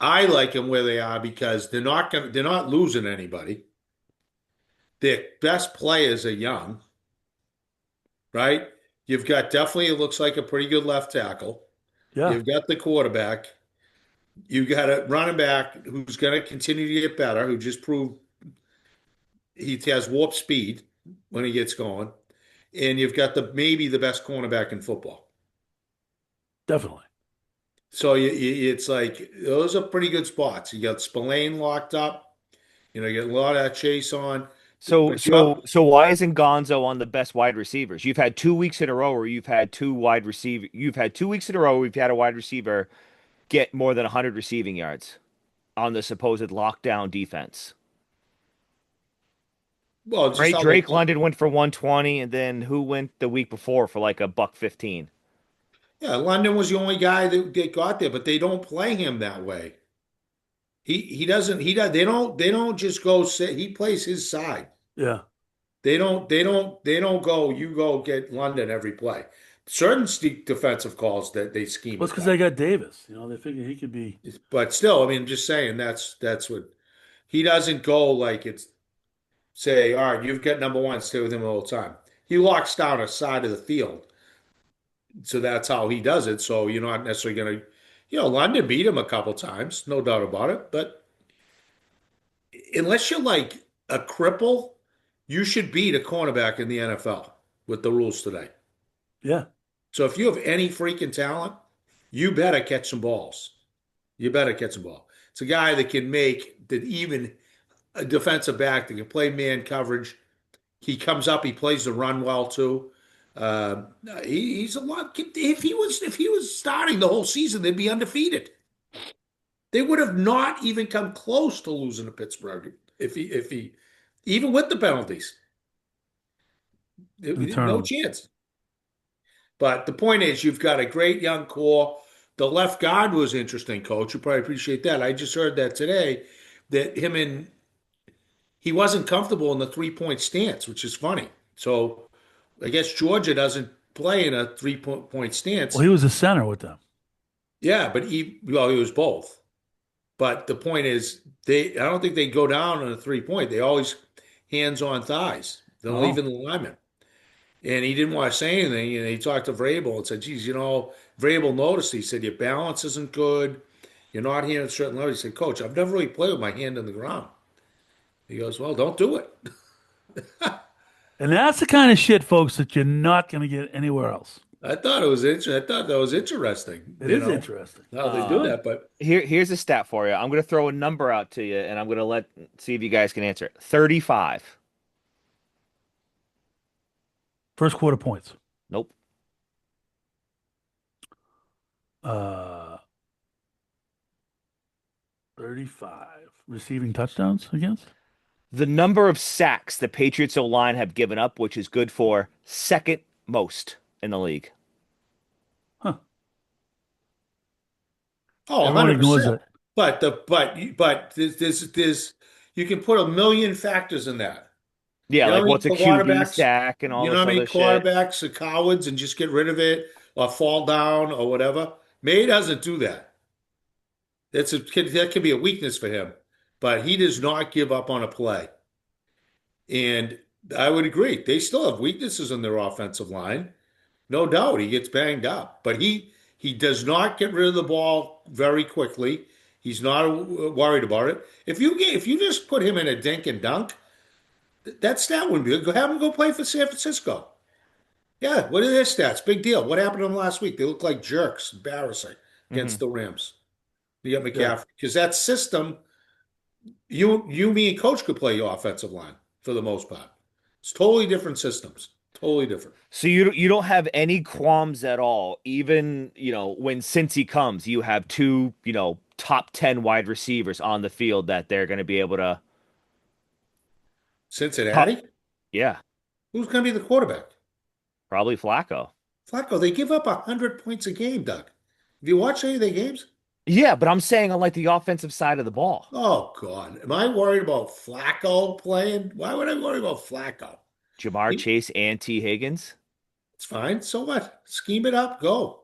I like them where they are because they're not losing anybody. Their best players are young, right? You've got definitely it looks like a pretty good left tackle. Yeah, You've got the quarterback. You've got a running back who's going to continue to get better, who just proved he has warp speed when he gets going. And you've got maybe the best cornerback in football. definitely. So it's like those are pretty good spots. You got Spillane locked up. You get a lot of that chase on. so But you so up, so why isn't Gonzo on the best wide receivers? You've had 2 weeks in a row where you've had two wide receiver. You've had 2 weeks in a row where you've had a wide receiver get more than 100 receiving yards on the supposed lockdown defense. well, just Right? how they Drake play. London went for 120, and then who went the week before for like a buck 15? Yeah, London was the only guy that got there, but they don't play him that way. He doesn't he does they don't just go sit. He plays his side. Yeah. They don't go, you go get London every play. Certain defensive calls that they scheme Well, it's it because that they way. got Davis. They figure he could be. But still, I mean, just saying that's what he doesn't go like it's say, all right, you've got number one, stay with him the whole time. He locks down a side of the field. So that's how he does it. So you're not necessarily gonna, London beat him a couple times, no doubt about it. But unless you're like a cripple, you should beat a cornerback in the NFL with the rules today. Yeah. So if you have any freaking talent, you better catch some balls. You better catch some ball. It's a guy that can make that even a defensive back that can play man coverage. He comes up, he plays the run well too. Uh, he's a lot. If he was starting the whole season, they'd be undefeated. They would have not even come close to losing to Pittsburgh if he even with the penalties. And the No turnovers. chance. But the point is, you've got a great young core. The left guard was interesting, coach. You probably appreciate that. I just heard that today that he wasn't comfortable in the 3-point stance, which is funny. So I guess Georgia doesn't play in a 3-point Well, stance. he was a center with them. Yeah, but he was both. But the point is, I don't think they go down on a 3-point. They always hands on thighs. They'll Oh. even the lineman. And he didn't want to say anything. And he talked to Vrabel and said, geez, Vrabel noticed. He said, your balance isn't good. You're not here at a certain level. He said, Coach, I've never really played with my hand on the ground. He goes, well, don't do it. And that's the kind of shit, folks, that you're not going to get anywhere else. I thought it was I thought that was interesting, It is interesting. how they It's do Um, good. that. But here's a stat for you. I'm gonna throw a number out to you, and I'm gonna see if you guys can answer it. 35. First quarter points. Nope. Uh, 35 receiving touchdowns against. The number of sacks the Patriots O line have given up, which is good for second most in the league. Huh. oh, Everyone ignores 100%. it. But there's you can put a million factors in that. Yeah, You know how like many what's a QB quarterbacks? sack and all You know this how many other shit. quarterbacks are cowards and just get rid of it or fall down or whatever? May doesn't do that. That could be a weakness for him, but he does not give up on a play. And I would agree. They still have weaknesses in their offensive line. No doubt he gets banged up, but he does not get rid of the ball very quickly. He's not worried about it. If you just put him in a dink and dunk, that stat wouldn't be good. Have him go play for San Francisco. Yeah, what are their stats? Big deal. What happened to them last week? They look like jerks, embarrassing against Hmm. the Rams. You got Yeah. McCaffrey because that system, me, and Coach could play your offensive line for the most part. It's totally different systems. Totally different. So you don't have any qualms at all, even, when Cincy comes, you have two, top 10 wide receivers on the field that they're going to be able to cut. Cincinnati, Yeah, who's going to be the quarterback? probably Flacco. Flacco. They give up 100 points a game, Doug. Have you watched any of their games? Yeah, but I'm saying on like the offensive side of the ball. Oh God, am I worried about Flacco playing? Why would I worry about Flacco? Jamar He- Chase and T. Higgins. It's fine. So what? Scheme it up. Go.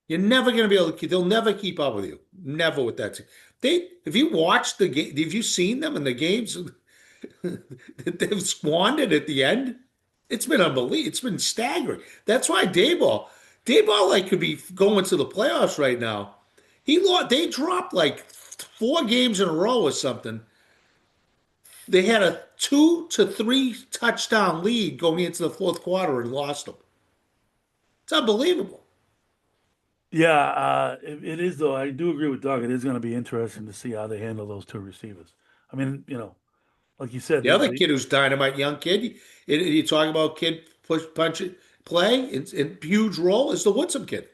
You're never going to be able to. They'll never keep up with you. Never with that team. If you watched the game, have you seen them in the games that they've squandered at the end? It's been unbelievable. It's been staggering. That's why Dayball like could be going to the playoffs right now. He lost. They dropped like 4 games in a row or something. They had a 2 to 3 touchdown lead going into the fourth quarter and lost them. It's unbelievable. Yeah, it is though. I do agree with Doug. It is going to be interesting to see how they handle those two receivers. I mean, like you said, The other kid who's dynamite, young kid, you talk about kid push, punch, play in huge role is the Woodson kid.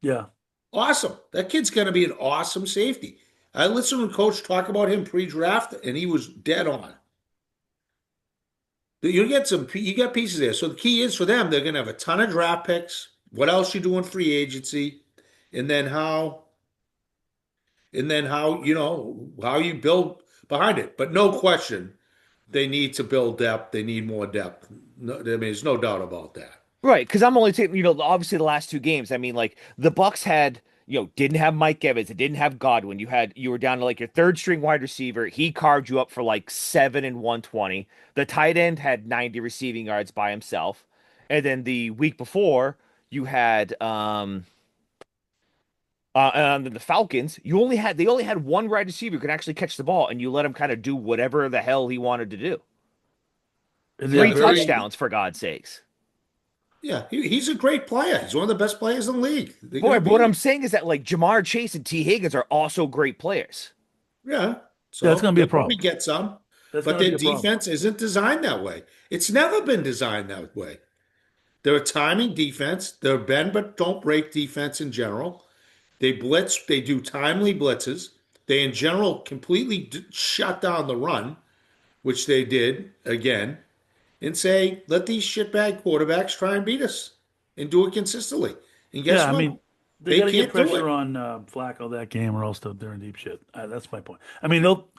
yeah, Awesome. That kid's going to be an awesome safety. I listened to Coach talk about him pre-draft, and he was dead on. You get pieces there. So the key is for them, they're going to have a ton of draft picks. what else you do in free agency, and then how how you build behind it. But no question, they need to build depth. They need more depth. No, I mean, there's no doubt about that. Right, because I'm only taking, obviously the last two games. I mean, like the Bucks had, didn't have Mike Evans, it didn't have Godwin. You were down to like your third string wide receiver. He carved you up for like 7 and 120. The tight end had 90 receiving yards by himself. And then the week before, you had the Falcons, they only had one wide receiver who could actually catch the ball, and you let him kind of do whatever the hell he wanted to do. And they Yeah, have Three but very touchdowns for God's sakes. yeah, he's a great player. He's one of the best players in the league. They're Boy, gonna but what beat I'm him. saying is that like Jamar Chase and T. Higgins are also great players. Yeah. that's So going to be a they'll probably problem. get some, That's but going to be their a problem. defense isn't designed that way. It's never been designed that way. They're a timing defense. They're bend but don't break defense in general. They blitz. They do timely blitzes. They, in general, completely shut down the run, which they did again, and say, let these shitbag quarterbacks try and beat us and do it consistently. And Yeah, guess I what? mean, they They got to get can't do pressure it. on Flacco that game, or else they're in deep shit. That's my point. I mean, they'll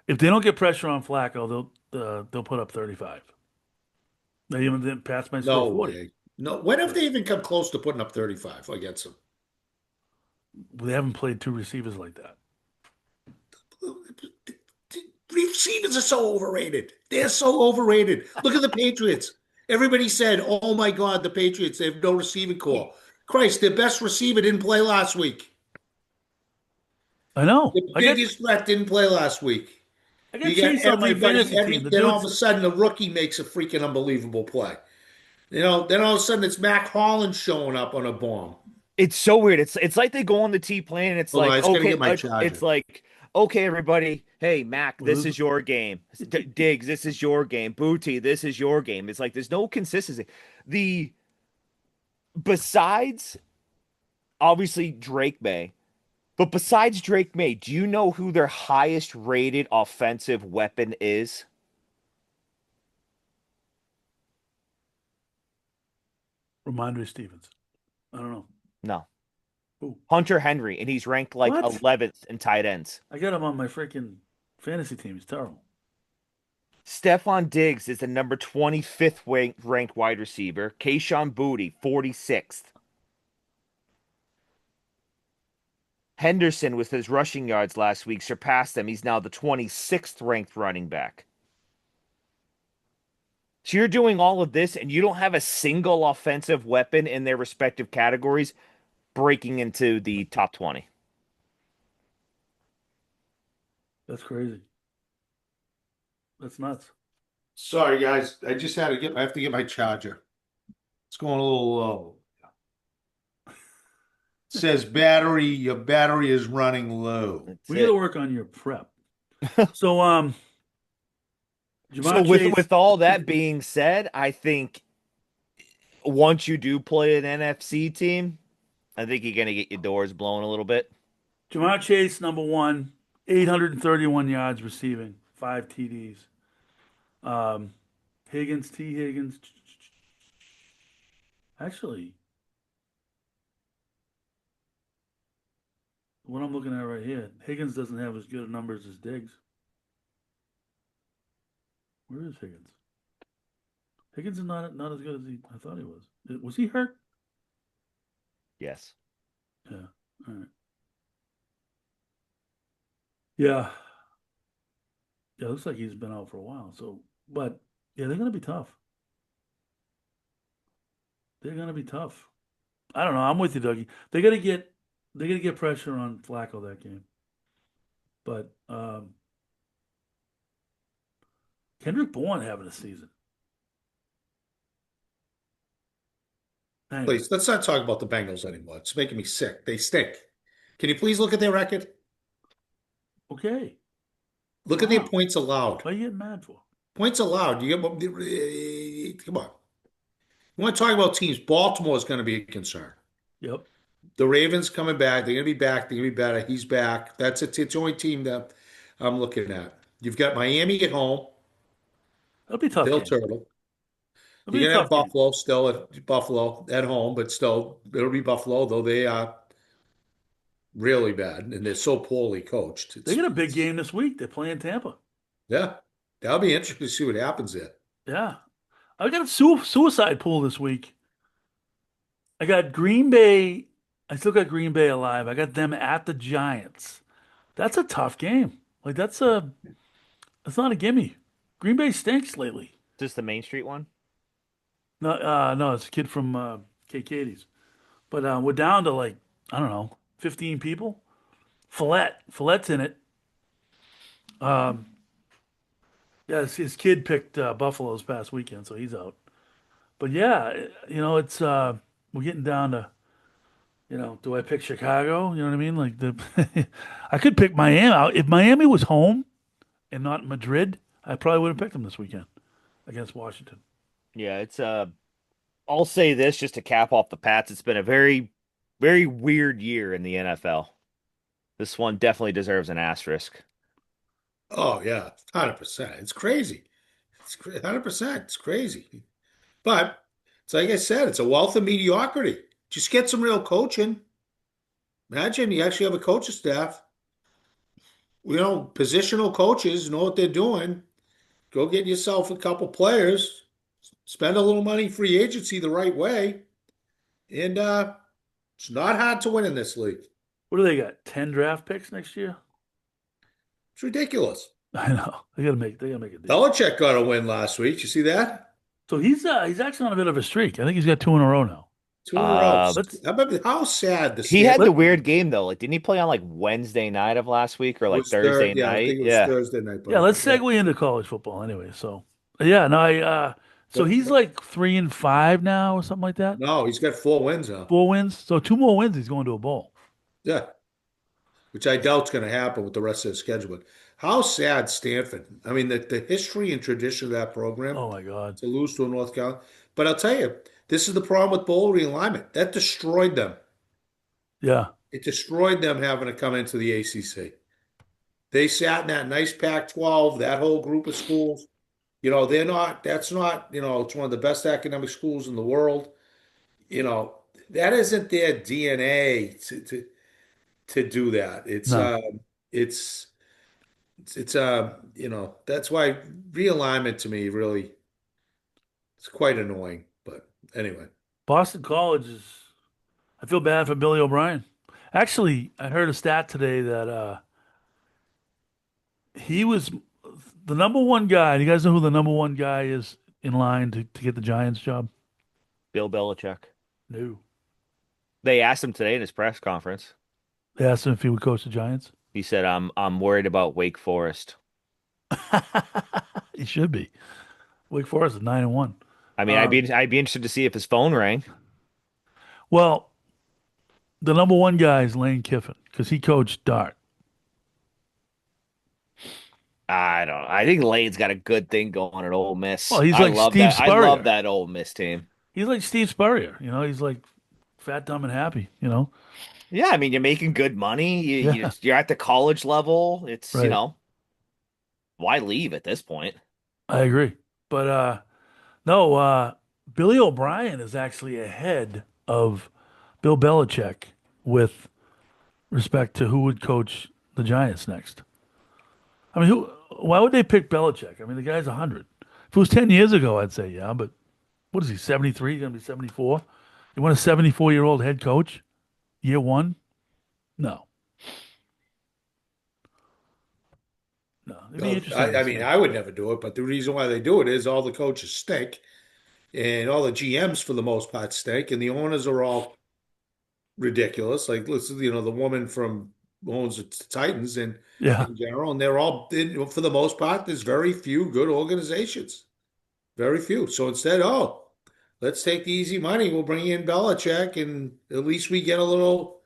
if they don't get pressure on Flacco, they'll put up 35. They even didn't pass my score No 40. way. No. When have Yeah. they even come close to putting up 35 against them? They haven't played two receivers like that. Receivers are so overrated. They're so overrated. Look at the Patriots. Everybody said, "Oh my God, the Patriots, they have no receiving core." Christ, their best receiver didn't play last week. I know. The biggest threat didn't play last week. I got You got Chase on my everybody, fantasy team. The then all of dude's a sudden a rookie makes a freaking unbelievable play. Then all of a sudden it's Mac Hollins showing up on a bomb. It's so weird. It's like they go on the T plane and Hold on, I just gotta get my charger. it's like okay, everybody. Hey, Mac, we this lose. is your game. Diggs, this is your game. Booty, this is your game. It's like there's no consistency. The Besides obviously Drake May, but besides Drake May, do you know who their highest rated offensive weapon is? Ramondre Stevens. I don't know. No. Who? Hunter Henry, and he's ranked like What? 11th in tight ends. I got him on my freaking fantasy team. He's terrible. Stephon Diggs is the number 25th ranked wide receiver. Kayshon Boutte, 46th. Henderson, with his rushing yards last week, surpassed them. He's now the 26th ranked running back. So you're doing all of this, and you don't have a single offensive weapon in their respective categories breaking into the top 20. That's crazy. That's nuts. Sorry, guys. I have to get my charger. It's going a little low. It says your battery is running low. That's We got to it. work on your prep. So, So Jamar with Chase, all that being said, I think once you do play an NFC team, I think you're gonna get your doors blown a little bit. Jamar Chase, number one, 831 yards receiving, five TDs. Um, Higgins. Actually, what I'm looking at right here, Higgins doesn't have as good numbers as Diggs. Where is Higgins? Higgins is not as good as I thought he was. Was he hurt? Yes. Yeah. All right. Yeah. Yeah, looks like he's been out for a while. So, but yeah, they're gonna be tough. They're gonna be tough. I don't know. I'm with you, Dougie. They gotta get pressure on Flacco that game. But Kendrick Bourne having a season. Anyway, Please, let's not talk about the Bengals anymore. It's making me sick. They stink. Can you please look at their record? okay. Look at their Wow. points allowed. What are you getting mad for? Points allowed. Come on. You want to talk about teams? Baltimore is going to be a concern. Yep. The Ravens coming back. They're going to be back. They're going to be better. He's back. It's the only team that I'm looking at. You've got Miami at home. That'll be a tough They'll game. turtle. It'll You're be a gonna have tough game. Buffalo still at Buffalo at home, but still it'll be Buffalo, though they are really bad and they're so poorly coached. They got a big It's game this week. They're playing Tampa. yeah, that'll be interesting to see what happens there. Yeah. I got a suicide pool this week. I got Green Bay. I still got Green Bay alive. I got them at the Giants. That's a tough game. Like that's not a gimme. Green Bay stinks lately. Just the Main Street one. No, no, it's a kid from KK's. But we're down to like I don't know, 15 people. Flet's in it. Um, yeah, his kid picked Buffalo's past weekend, so he's out. But yeah, it's we're getting down to do I pick Chicago? You know what I mean? Like the I could pick Miami. If Miami was home and not Madrid, I probably would have picked them this weekend against Washington. Yeah, it's I'll say this just to cap off the Pats. It's been a very, very weird year in the NFL. This one definitely deserves an asterisk. Oh yeah, 100%. It's crazy. 100%. It's crazy. But it's like I said, it's a wealth of mediocrity. Just get some real coaching. Imagine you actually have a coaching staff. Positional coaches know what they're doing. Go get yourself a couple players, spend a little money free agency the right way, and it's not hard to win in this league. What do they got? 10 draft picks next year? It's ridiculous. I know. They gotta make a deal. Belichick got a win last week. You see that? So he's actually on a bit of a streak. I think he's got two in a row now. Two in a row. Uh, Let's How sad the he stand had let the weird game though. Like, didn't he play on like Wednesday night of last week or it like was third. Thursday Yeah, I think night? it was Yeah. Thursday night, yeah, but let's yeah. segue into college football anyway. So yeah, no, I so But he's like 3-5 now or something like that. no, he's got 4 wins now. 4 wins. So two more wins, he's going to a bowl. Yeah, which I doubt's going to happen with the rest of the schedule. But how sad Stanford. I mean, the history and tradition of that program Oh my God. to lose to a North Carolina. But I'll tell you, this is the problem with bowl realignment. That destroyed them. Yeah. It destroyed them having to come into the ACC. They sat in that nice Pac-12, that whole group of schools. That's not, it's one of the best academic schools in the world. That isn't their DNA to do that. No. It's that's why realignment to me really it's quite annoying. But anyway, Boston College is I feel bad for Billy O'Brien. Actually, I heard a stat today that he was the number one guy. Do you guys know who the number one guy is in line to get the Giants job? Bill Belichick. No. They asked him today in his press conference. They asked him if he would coach the Giants. He said, I'm worried about Wake Forest. He should be. Wake Forest is 9-1. I mean, Um, I'd be interested to see if his phone rang. well, the number one guy is Lane Kiffin because he coached Dart. I don't know. I think Lane's got a good thing going at Ole Well, Miss. he's like Steve I love Spurrier. that Ole Miss team. He's like Steve Spurrier. He's like fat, dumb, and happy. Yeah, I mean, you're making good money. Yeah, You're at the college level. It's, right. why leave at this point? I agree. But no, Billy O'Brien is actually ahead of Bill Belichick with respect to who would coach the Giants next. I mean, why would they pick Belichick? I mean, the guy's 100. If it was 10 years ago, I'd say, yeah, but what is he, 73? He's going to be 74? You want a 74-year-old head coach year one? No, no. It'd be no, interesting I, to I mean, see. I would never do it. But the reason why they do it is all the coaches stink, and all the GMs for the most part stink, and the owners are all ridiculous. Like, listen, the woman from who owns the Titans and Yeah. in general, and they're all for the most part. There's very few good organizations, very few. So instead, let's take the easy money. We'll bring in Belichick, and at least we get a little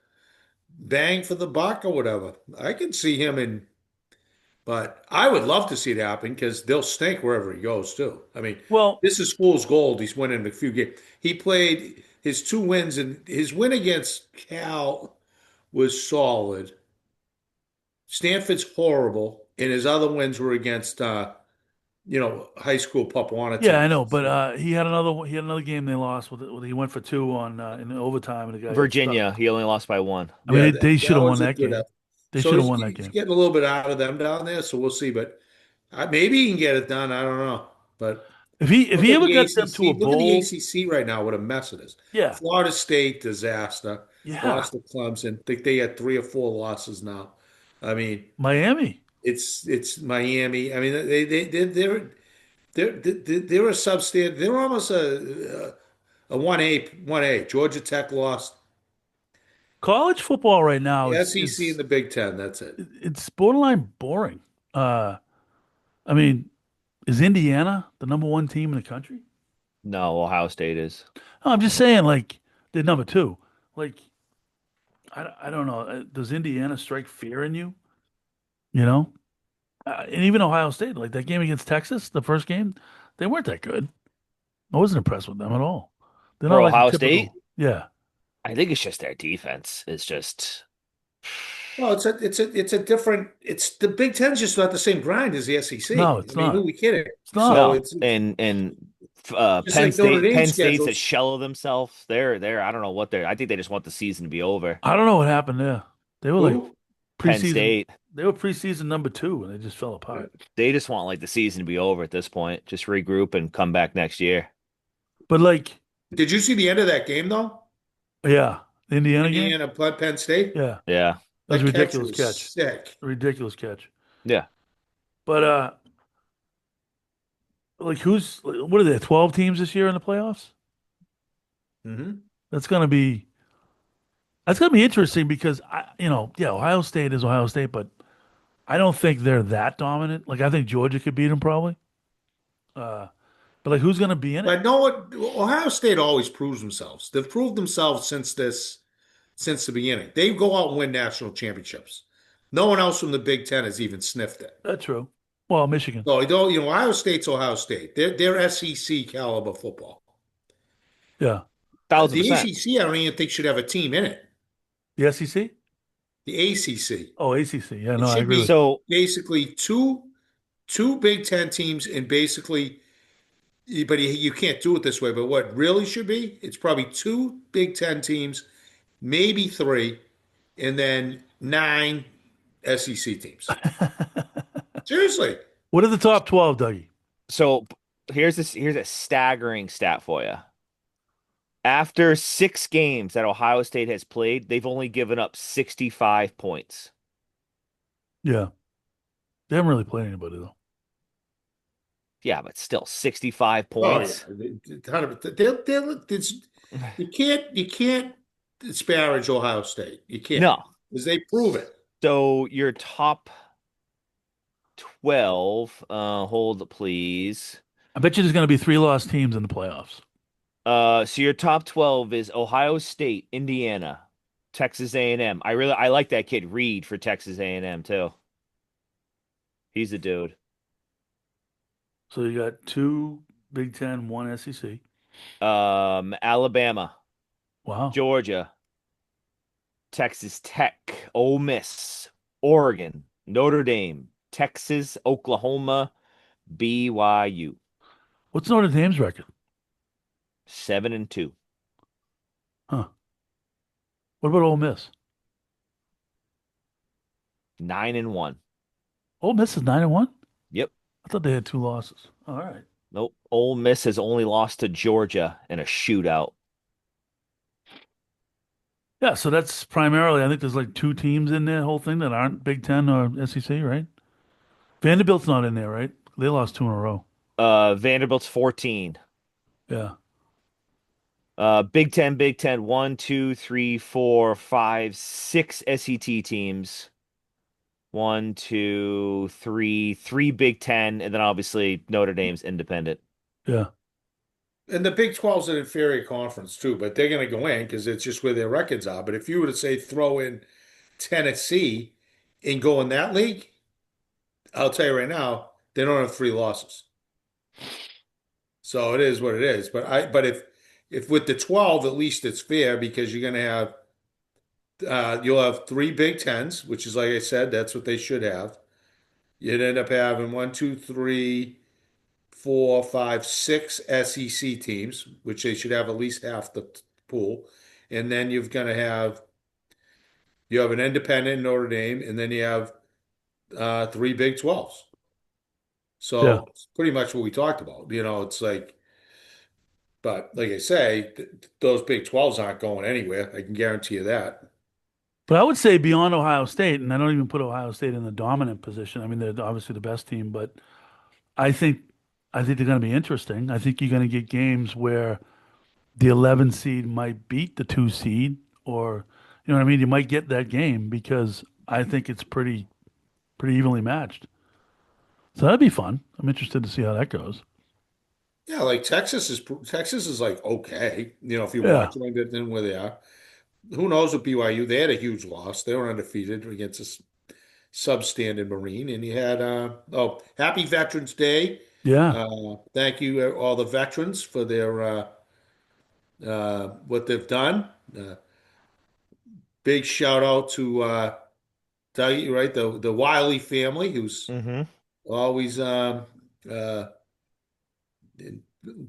bang for the buck or whatever. I can see him in, but I would love to see it happen because they'll stink wherever he goes too. I mean, Well, this is fool's gold. He's winning a few games. He played his 2 wins, and his win against Cal was solid. Stanford's horrible, and his other wins were against high school Papuana Yeah, I teams know, and but stuff. he had another game they lost with he went for two on in overtime and the guy got stuck. Virginia, he only lost by one. I mean, Yeah, they should that have won was a that good game. effort. They So should have won that he's game. getting a little bit out of them down there, so we'll see. But maybe he can get it done. I don't know. But If look he at ever the got them to a ACC. Look at the bowl, ACC right now. What a mess it is. yeah, Florida State disaster. yeah, Lost to Clemson. Think they had 3 or 4 losses now. I mean, Miami, it's Miami. I mean, they're a substandard. They're almost a 1A. Georgia Tech lost. college football right now The is SEC and the Big Ten. That's it. it's borderline boring. Uh, I mean, is Indiana the number one team in the country? No, Ohio State is. No, I'm just saying, like they're number two. Like I don't know. Does Indiana strike fear in you? You know, and even Ohio State, like that game against Texas, the first game, they weren't that good. I wasn't impressed with them at all. They're For not like the Ohio State, typical. Yeah. I think it's just their defense. It's just Well, it's a different. It's the Big Ten's just not the same grind as the No, SEC. I it's mean, who not. we kidding? It's not. So no. it's And just like Notre Dame Penn State's a schedules. shell of themselves. They're I don't know what they're. I think they just want the season to be over. I don't know what happened there. They were like Who? Penn preseason. State, They were preseason number two, and they just fell Yeah. apart. they just want like the season to be over at this point. Just regroup and come back next year. But like, Did you see the end of that game though? yeah, the Indiana game. Indiana, Penn State. Yeah, Yeah. that was a That catch ridiculous was catch. sick. A ridiculous catch. Yeah. But like, what are there? 12 teams this year in the playoffs? Hmm. That's gonna be that's gonna be interesting because yeah, Ohio State is Ohio State, but I don't think they're that dominant. Like, I think Georgia could beat them probably. Uh, but like, who's gonna be in it? But know what? Ohio State always proves themselves. They've proved themselves since the beginning. They go out and win national championships. No one else from the Big Ten has even sniffed it. That's true. Well, Michigan. So, Ohio State's Ohio State. They're SEC caliber football. Yeah. Thousand The percent. ACC, I don't even think should have a team in it. The SEC? The ACC. Oh, ACC. Yeah, It no, I should agree with be you. So basically two Big Ten teams, and basically, but you can't do it this way. But what really should be, it's probably two Big Ten teams, maybe three, and then 9 SEC teams. Seriously. What are the top 12, Dougie? so here's a staggering stat for you. After 6 games that Ohio State has played, they've only given up 65 points. Yeah. They haven't really played anybody though. Yeah, but still 65 Oh yeah, points. you can't disparage Ohio State. You can't No. because they prove it. So your top 12, hold please. I bet you there's going to be three lost teams in the playoffs. So your top 12 is Ohio State, Indiana, Texas A&M. I like that kid Reed for Texas A&M too. He's the dude. So you got two Big Ten, one SEC. Alabama, Wow. Georgia, Texas Tech, Ole Miss, Oregon, Notre Dame, Texas, Oklahoma, BYU. What's Notre Dame's record? 7-2. Huh. What about Ole Miss? 9-1. Ole Miss is 9-1? Yep. I thought they had two losses. All right. Nope. Ole Miss has only lost to Georgia in a shootout. Yeah, so that's primarily, I think there's like two teams in the whole thing that aren't Big Ten or SEC, right? Vanderbilt's not in there, right? They lost two in a row. Vanderbilt's 14. Yeah. Big Ten, 1, 2, 3, 4, 5, 6 SET teams. 1, 2, 3, 3 Big Ten, and then obviously Notre Dame's independent. Yeah. And the Big 12's an inferior conference too, but they're going to go in because it's just where their records are. But if you were to say throw in Tennessee and go in that league, I'll tell you right now, they don't have 3 losses. So it is what it is. But if with the 12, at least it's fair because you're going to have you'll have 3 Big Tens, which is like I said, that's what they should have. You'd end up having one, two, three. four, five, six SEC teams, which they should have at least half the pool, and then you have an independent Notre Dame, and then you have three Big 12s. Yeah. So it's pretty much what we talked about. It's like, but like I say, those Big 12s aren't going anywhere. I can guarantee you that. But I would say beyond Ohio State, and I don't even put Ohio State in the dominant position. I mean, they're obviously the best team, but I think I think they're going to be interesting. I think you're going to get games where the 11 seed might beat the 2 seed, or you know what I mean. You might get that game because I think it's pretty evenly matched. So that'd be fun. I'm interested to see how that goes. Yeah, like Texas is like okay. If you Yeah, watch them, then where they are. Who knows with BYU? They had a huge loss. They were undefeated against a substandard Marine. And you had happy Veterans Day. yeah. Thank you all the veterans for their what they've done. Big shout out to Doug, right, the Wiley family, who's Mm-hmm. always uh,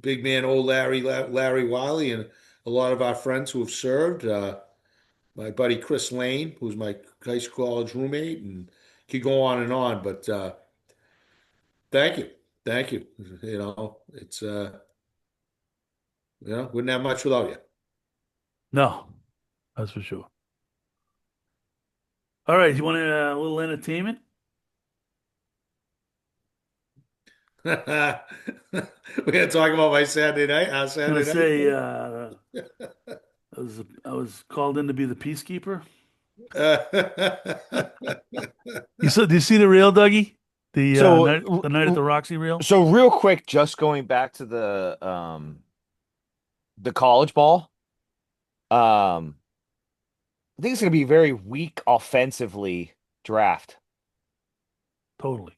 big man, old Larry Wiley, and a lot of our friends who have served. My buddy Chris Lane, who's my high school college roommate, and could go on and on. But thank you, thank you. It's wouldn't have much without you. No, that's for sure. All right, you want a little entertainment? We're gonna talk about my Saturday night, our I'm gonna Saturday night say thing. I was called in to be the peacekeeper. Uh, Do you see the reel, Dougie? The So, night at the Roxy reel. so real quick, just going back to the college ball. Um, I think it's going to be very weak offensively draft. Totally.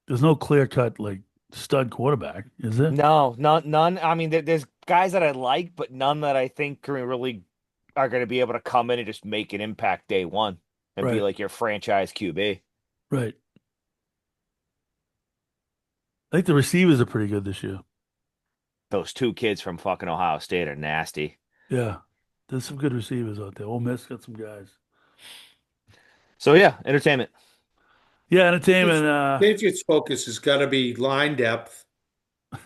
There's no clear cut like stud quarterback, is there? No, none. I mean, there's guys that I like, but none that I think can really are going to be able to come in and just make an impact day one and be Right, like your franchise QB. right. I think the receivers are pretty good this year. Those two kids from fucking Ohio State are nasty. Yeah, there's some good receivers out there. Ole Miss got some guys. So yeah, entertainment. Yeah, entertainment. Patriots' focus has got to be line depth.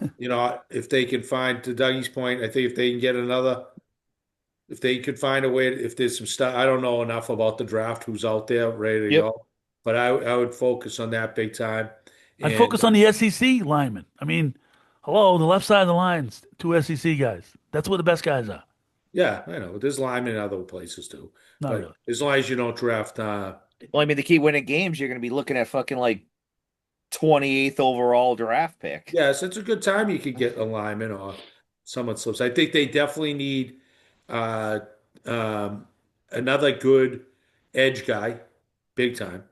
If they can find, to Dougie's point, I think if they can get if they could find a way, if there's some stuff, I don't know enough about the draft, who's out there ready to Yep. go, but I would focus on that big time. I'd And focus on the SEC linemen. I mean, hello, the left side of the lines, two SEC guys. That's where the best guys are. yeah, I know there's linemen in other places too, Not but really. as long as you don't draft, Well, I mean, the key winning games, you're going to be looking at fucking like 28th overall draft pick. yes, it's a good time you could get a lineman or someone slips. I think they definitely need uh, um, another good edge guy, big time.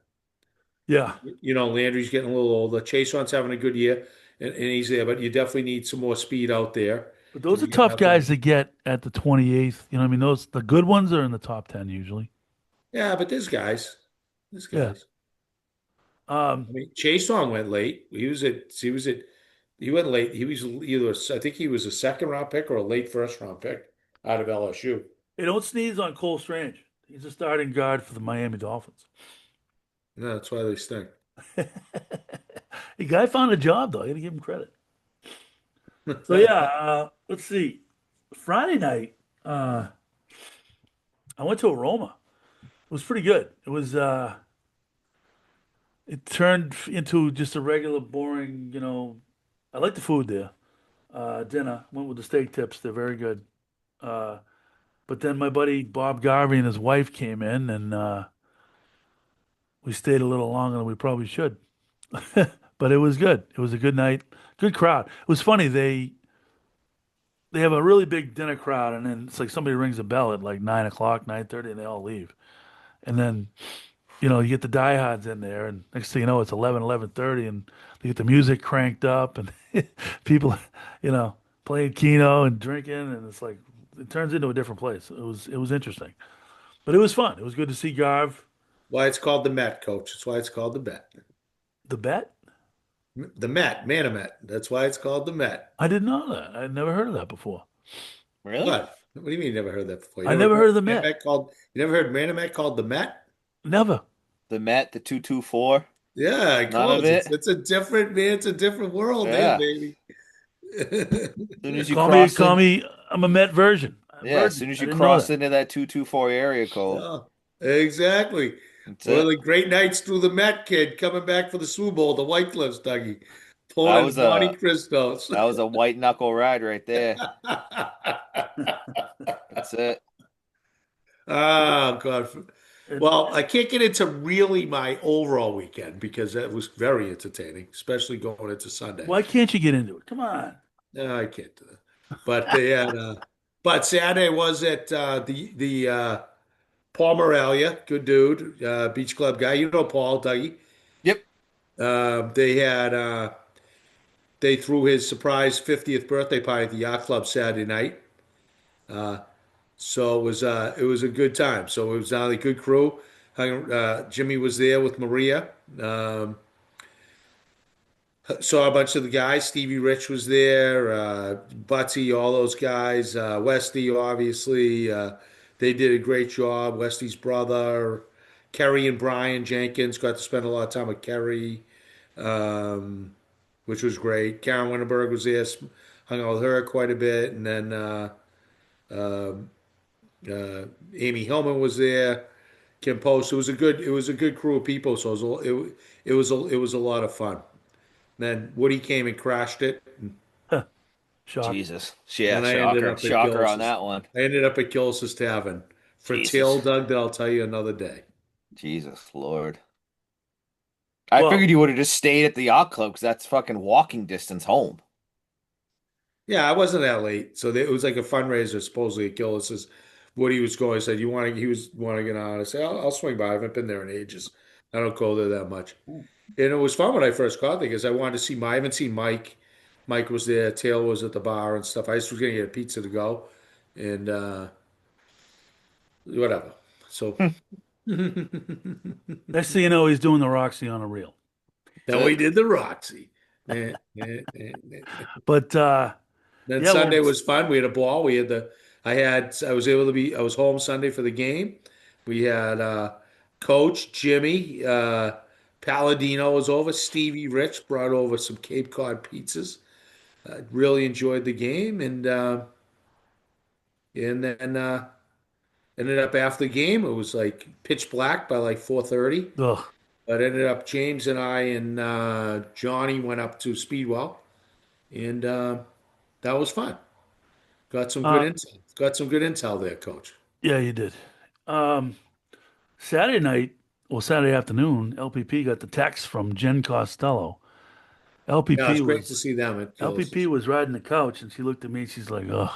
Yeah, Landry's getting a little older. Chaseon's having a good year, and he's there, but you definitely need some more speed out there. but If those are you get tough nothing, guys to get at the 28th. You know, what I mean, those the good ones are in the top 10 usually. yeah, but there's guys, there's Yeah. guys. Um, I mean, Chaseon went late. He went late. He was either, I think he was a second round pick or a late first round pick out of LSU. hey, don't sneeze on Cole Strange. He's a starting guard for the Miami Dolphins. No, that's why they stink. The guy found a job though. I got to give him credit. So yeah, let's see. Friday night, uh, I went to Aroma. It was pretty good. It turned into just a regular boring, I like the food there. Dinner. Went with the steak tips. They're very good. Uh, but then my buddy Bob Garvey and his wife came in, and we stayed a little longer than we probably should. But it was good. It was a good night. Good crowd. It was funny. They have a really big dinner crowd, and then it's like somebody rings a bell at like 9 o'clock, 9:30, and they all leave. And then you get the diehards in there, and next thing you know, it's 11, 11:30, and they get the music cranked up, and people, playing Keno and drinking, and it's like it turns into a different place. It was interesting, but it was fun. It was good to see Garv. Why it's called the Met, coach. That's why it's called the Bet. The bet? The Met, Manomet. That's why it's called the Met. I didn't know that. I'd never heard of that before. Really? What? What do you mean you never heard that before? I never heard of the Met. You never heard Manomet called the Met? Never. The Met, the 224. Yeah, of None of course. it. It's a different man. It's a different world there, Yeah. baby. As soon as you Call me, cross call in, me. I'm a Met version. yeah, as Virgin. soon as I you didn't know cross that. into that 224 area code, Yeah, exactly. that's One of it. the great nights through the Met kid coming back for the Super Bowl, the White Cliffs, Dougie. That Pulling in was Monte a Cristos. that was a white knuckle ride right there. That's it. Oh, God. And Well, I can't get into really my overall weekend because it was very entertaining, especially going into Sunday. why can't you get into it? Come on. No, I can't do that. But they had, but Saturday was at the Paul Morelia, good dude, beach club guy. You know Paul, Dougie. Yep. They had they threw his surprise 50th birthday party at the yacht club Saturday night. So it was a good time. So it was not a good crew. Jimmy was there with Maria. Saw a bunch of the guys. Stevie Rich was there. Butsy, all those guys. Westy, obviously. They did a great job. Westy's brother. Kerry and Brian Jenkins got to spend a lot of time with Kerry, um, which was great. Karen Winterberg was there. Hung out with her quite a bit. And then uh, Amy Hillman was there. Kim Post. It was a good crew of people. So it was a lot of fun. Then Woody came and crashed it, Shock. Jesus. Yeah, and I ended shocker. up at Shocker on Gillis's. that one. I ended up at Gillis's Tavern for Jesus. tail Doug that I'll tell you another day. Jesus Lord. I Well, figured you would have just stayed at the yacht club because that's fucking walking distance home. Yeah, I wasn't that late, so it was like a fundraiser supposedly at Gillis's. Woody was going. I said, "You want to?" He was want to get on. I said, I'll swing by. I haven't been there in ages. I don't go there that much." And it was fun when I first got there because I wanted to see I haven't seen Mike. Mike was there. Taylor was at the bar and stuff. I just was gonna get a pizza to go, and whatever. So next thing you know, he's doing the Roxy on a reel. then That's we it. did the Roxy. But Then yeah, Sunday well, was fun. We had a ball. I was able to I was home Sunday for the game. We had Coach Jimmy Palladino was over. Stevie Rich brought over some Cape Cod pizzas. Really enjoyed the game, and then ended up after the game. It was like pitch black by like 4:30. ugh. But ended up James and I and Johnny went up to Speedwell, and that was fun. Got some good Uh, intel. Got some good intel there, Coach. yeah, you did. Um, Saturday night, well, Saturday afternoon, LPP got the text from Jen Costello. Yeah, LPP it's great to was see them at LPP Gillis's. was riding the couch, and she looked at me. And she's like, "Ugh."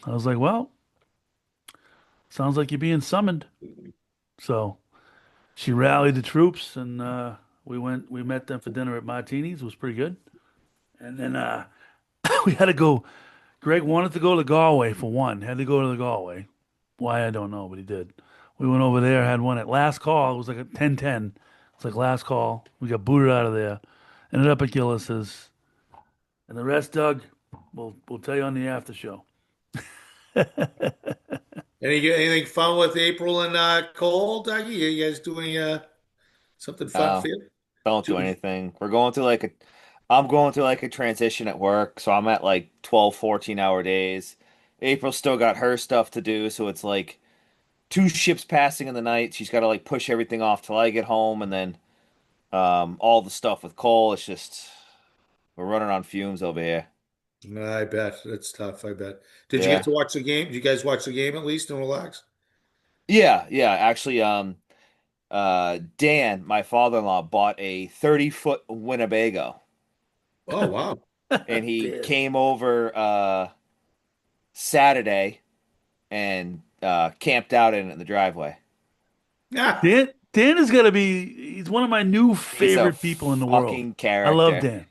I was like, "Well, sounds like you're being summoned." So she rallied the troops, and we went. We met them for dinner at Martini's. It was pretty good. And then we had to go. Greg wanted to go to Galway for one. Had to go to the Galway. Why, I don't know, but he did. We went over there, had one at last call. It was like a 10-10. It's like last call. We got booted out of there. Ended up at Gillis's. And the rest, Doug, we'll tell you on the after show. Anything fun with April and Cole, Dougie? You guys doing something fun for No, you? don't do Shooting. anything. I'm going through like a transition at work, so I'm at like 12, 14-hour days. April still got her stuff to do, so it's like two ships passing in the night. She's got to like push everything off till I get home, and then all the stuff with Cole. It's just we're running on fumes over here. I bet it's tough. I bet. Did you get Yeah, to watch the game? Did you guys watch the game at least and relax? yeah, yeah. Actually, Dan, my father-in-law, bought a 30-foot Winnebago, Oh wow! and he Dan. came over Saturday and camped out in the driveway. Yeah. Dan is gonna be. He's one of my new He's a favorite people in the world. fucking I love character. Dan.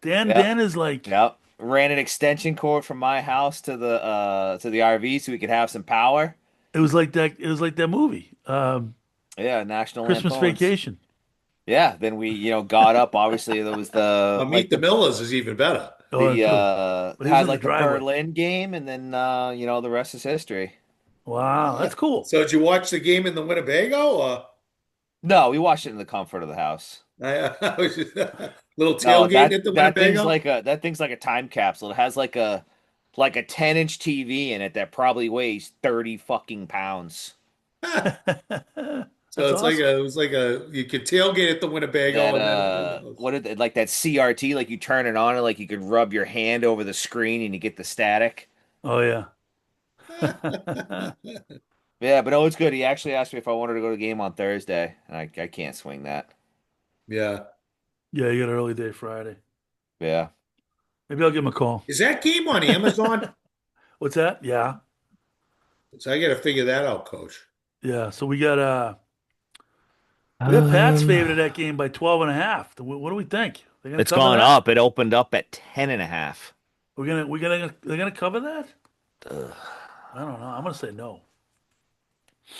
Dan Yep. Dan is like Yep. Ran an extension cord from my house to the RV so we could have some power. it was like that. It was like that movie, Yeah, National Christmas Lampoons. Vacation. Yeah, then we, got up. Obviously, there was the Meet the Millers is even better. Oh, true. But he was had in the like the driveway. Berlin game, and then the rest is history. Wow, Yeah. that's cool. So did you watch the game in the Winnebago or No, we watched it in the comfort of the house. I was just, little No, tailgate at the Winnebago? that thing's like a time capsule. It has like a 10-inch TV in it that probably weighs 30 fucking pounds. So That's awesome. it was like a you could tailgate at the Winnebago That and then it was, what is it, like that CRT, like you turn it on and like you could rub your hand over the screen and you get the static. Oh yeah. Yeah, but no, it's good. He actually asked me if I wanted to go to the game on Thursday, and I can't swing that. yeah. Yeah, you got an early day Friday. Yeah. Maybe I'll give him a call. Is that game on Amazon? What's that? Yeah. So I got to figure that out, Coach. Yeah. So we got Pat's Um, favored that game by 12 and a half. What do we think? They're gonna it's cover gone that? up. It opened up at 10.5. We're gonna they're gonna cover that? Ugh. I don't know. I'm gonna say no. You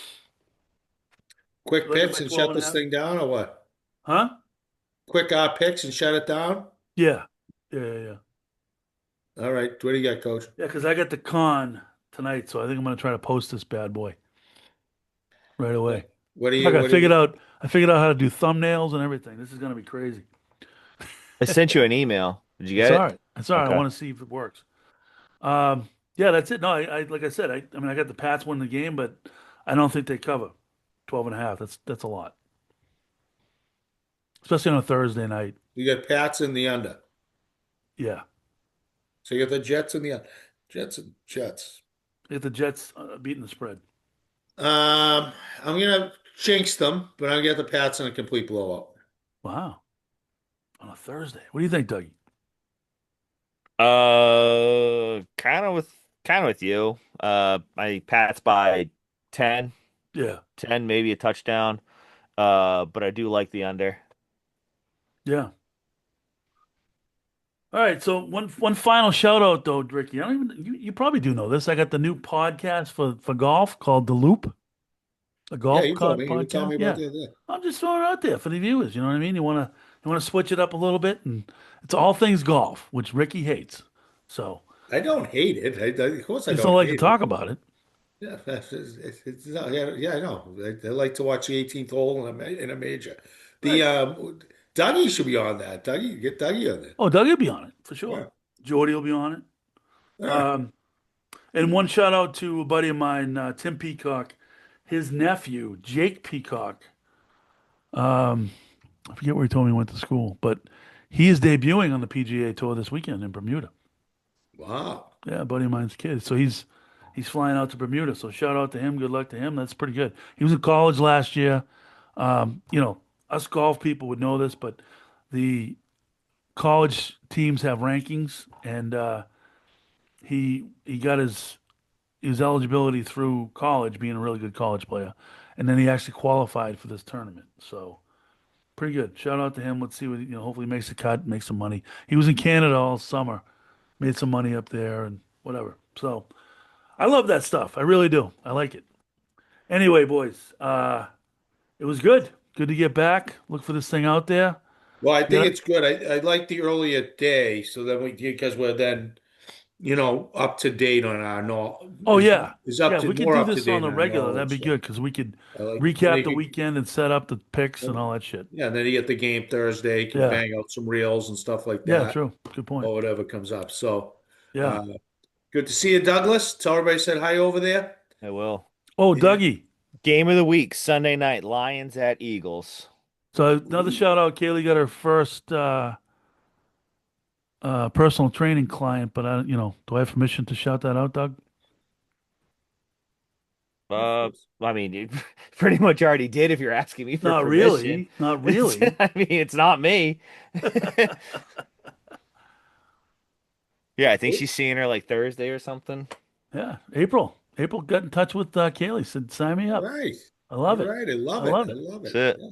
Quick like it picks by and 12 shut and a this half? thing down or what? Huh? Quick picks and shut it down? Yeah. Yeah, yeah, yeah. All right. What do you got, Coach? Yeah, because I got the con tonight, so I think I'm gonna try to post this bad boy right What, away. what do Look, you, what do you, I figured out how to do thumbnails and everything. This is gonna be crazy. I sent you an email. Did you It's get all it? right. It's all right. I Okay. want to see if it works. Yeah, that's it. No, I like I said, I mean I got the Pats win the game, but I don't think they cover 12 and a half. That's a lot. Especially on a Thursday night. you got Pats in the under. Yeah. So you got the Jets in the under. Jets and Jets. Get the Jets beating the spread. I'm gonna jinx them, but I'm gonna get the Pats in a complete blowout. Wow. On a Thursday. What do you think, Dougie? Kind of with you. My Pats by 10, Yeah. 10, maybe a touchdown. But I do like the under. Yeah. All right, so one final shout out though, Ricky. I don't even you probably do know this. I got the new podcast for golf called The Loop, a Yeah, golf you told card me. You were telling podcast. me about Yeah. the other day. I'm just throwing it out there for the viewers, you know what I mean? You wanna switch it up a little bit and it's all things golf, which Ricky hates. So I don't hate it. Of course, I you just don't don't like to hate it. talk about it. Yeah, yeah, yeah, I know. I like to watch the 18th hole in a major. The Right. Dougie should be on that. Get Dougie on there. Oh, Doug will be on it for sure. Yeah. Jordy will be on it. All right. And one shout out to a buddy of mine, Tim Peacock, his nephew, Jake Peacock. I forget where he told me he went to school, but he is debuting on the PGA Tour this weekend in Bermuda. Wow. Yeah, a buddy of mine's kid. So he's flying out to Bermuda. So shout out to him. Good luck to him. That's pretty good. He was in college last year. Us golf people would know this, but the college teams have rankings, and he got his eligibility through college, being a really good college player, and then he actually qualified for this tournament. So pretty good. Shout out to him. Let's see what hopefully he makes a cut, make some money. He was in Canada all summer, made some money up there and whatever. So I love that stuff. I really do. I like it. Anyway, boys, it was good. Good to get back. Look for this thing out there. Well, I We think got it's good. I like the earlier day, so then because we're then up to date on our no Oh yeah. is up Yeah, if to we could more do up to this on date the on our regular, that'd knowledge. be So good because we could I like it. And then recap the weekend and set up the picks and all that shit. yeah, and then you get the game Thursday, you can Yeah. bang out some reels and stuff like Yeah, that, true. Good point. or whatever comes up. So Yeah. uh, good to see you, Douglas. Tell everybody I said hi over there. I will. Oh, And Dougie. Game of the week, Sunday night, Lions at Eagles. So another shout out. Kaylee got her first personal training client, but do I have permission to shout that out, Doug? of course. I mean, you pretty much already did if you're asking me for Not permission. really. Not really. I mean, it's not me. Yeah, I think she's seeing her like Thursday or something. Yeah. April. April got in touch with Kaylee, said, sign me All up. right. I All love it. right. I I love it. love I it. love That's it. it. Yeah.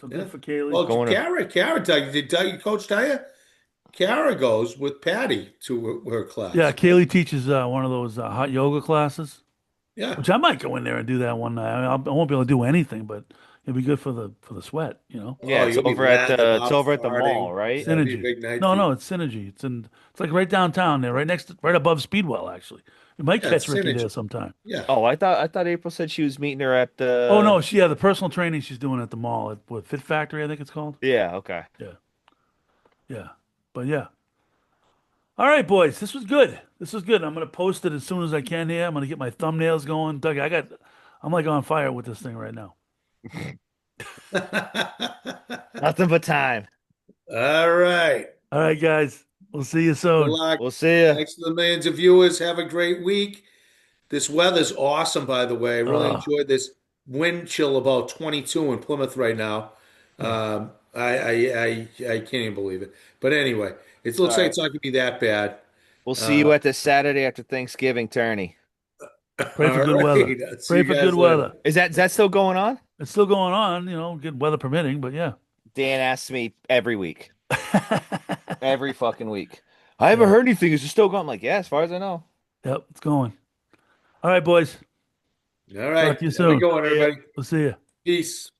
So Yeah. good for Kaylee. Well, Going to Doug, did Coach tell you? Kara goes with Patty to her Yeah, class. Kaylee teaches one of those hot yoga classes, Yeah. which I might go in there and do that one night. I won't be able to do anything, but It'd be good for the sweat, you know. Yeah, Oh, it's you'll be over at lathered the up, mall, farting. right? That'd be a Synergy. big night No, for no, you. it's Synergy. It's like right downtown there, right next to, right above Speedwell, actually. We might Yeah, catch it's Ricky there synergy. sometime. Yeah. Oh, I thought April said she was meeting her at Oh the. no, she had the personal training she's doing at the mall at what Fit Factory, I think it's called. Yeah, okay. Yeah, yeah. But yeah. All right, boys. This was good. This was good. I'm gonna post it as soon as I can here. I'm gonna get my thumbnails going. Doug, I'm like on fire with this thing right now. Nothing but time. All right. All right, guys. We'll see you Good soon. luck. We'll see ya. Thanks to the millions of viewers. Have a great week. This weather's awesome, by the way. I really Uh, enjoyed this wind chill about 22 in Plymouth right now. yeah. I can't even believe it. But anyway, it All looks like right. it's not going to be that bad. We'll see Uh, you at the Saturday after Thanksgiving tourney. Pray for all good weather. right. I'll see Pray you for good guys later. weather. Is that still going on? It's still going on, good weather permitting, but yeah. Dan asks me every week. Every fucking week. I haven't Yeah. heard anything. Is it still going? I'm like, yeah, as far as I know. Yep, it's going. All right, boys. All Talk right. to you Have a soon. good one, See ya. everybody. We'll see you. Peace.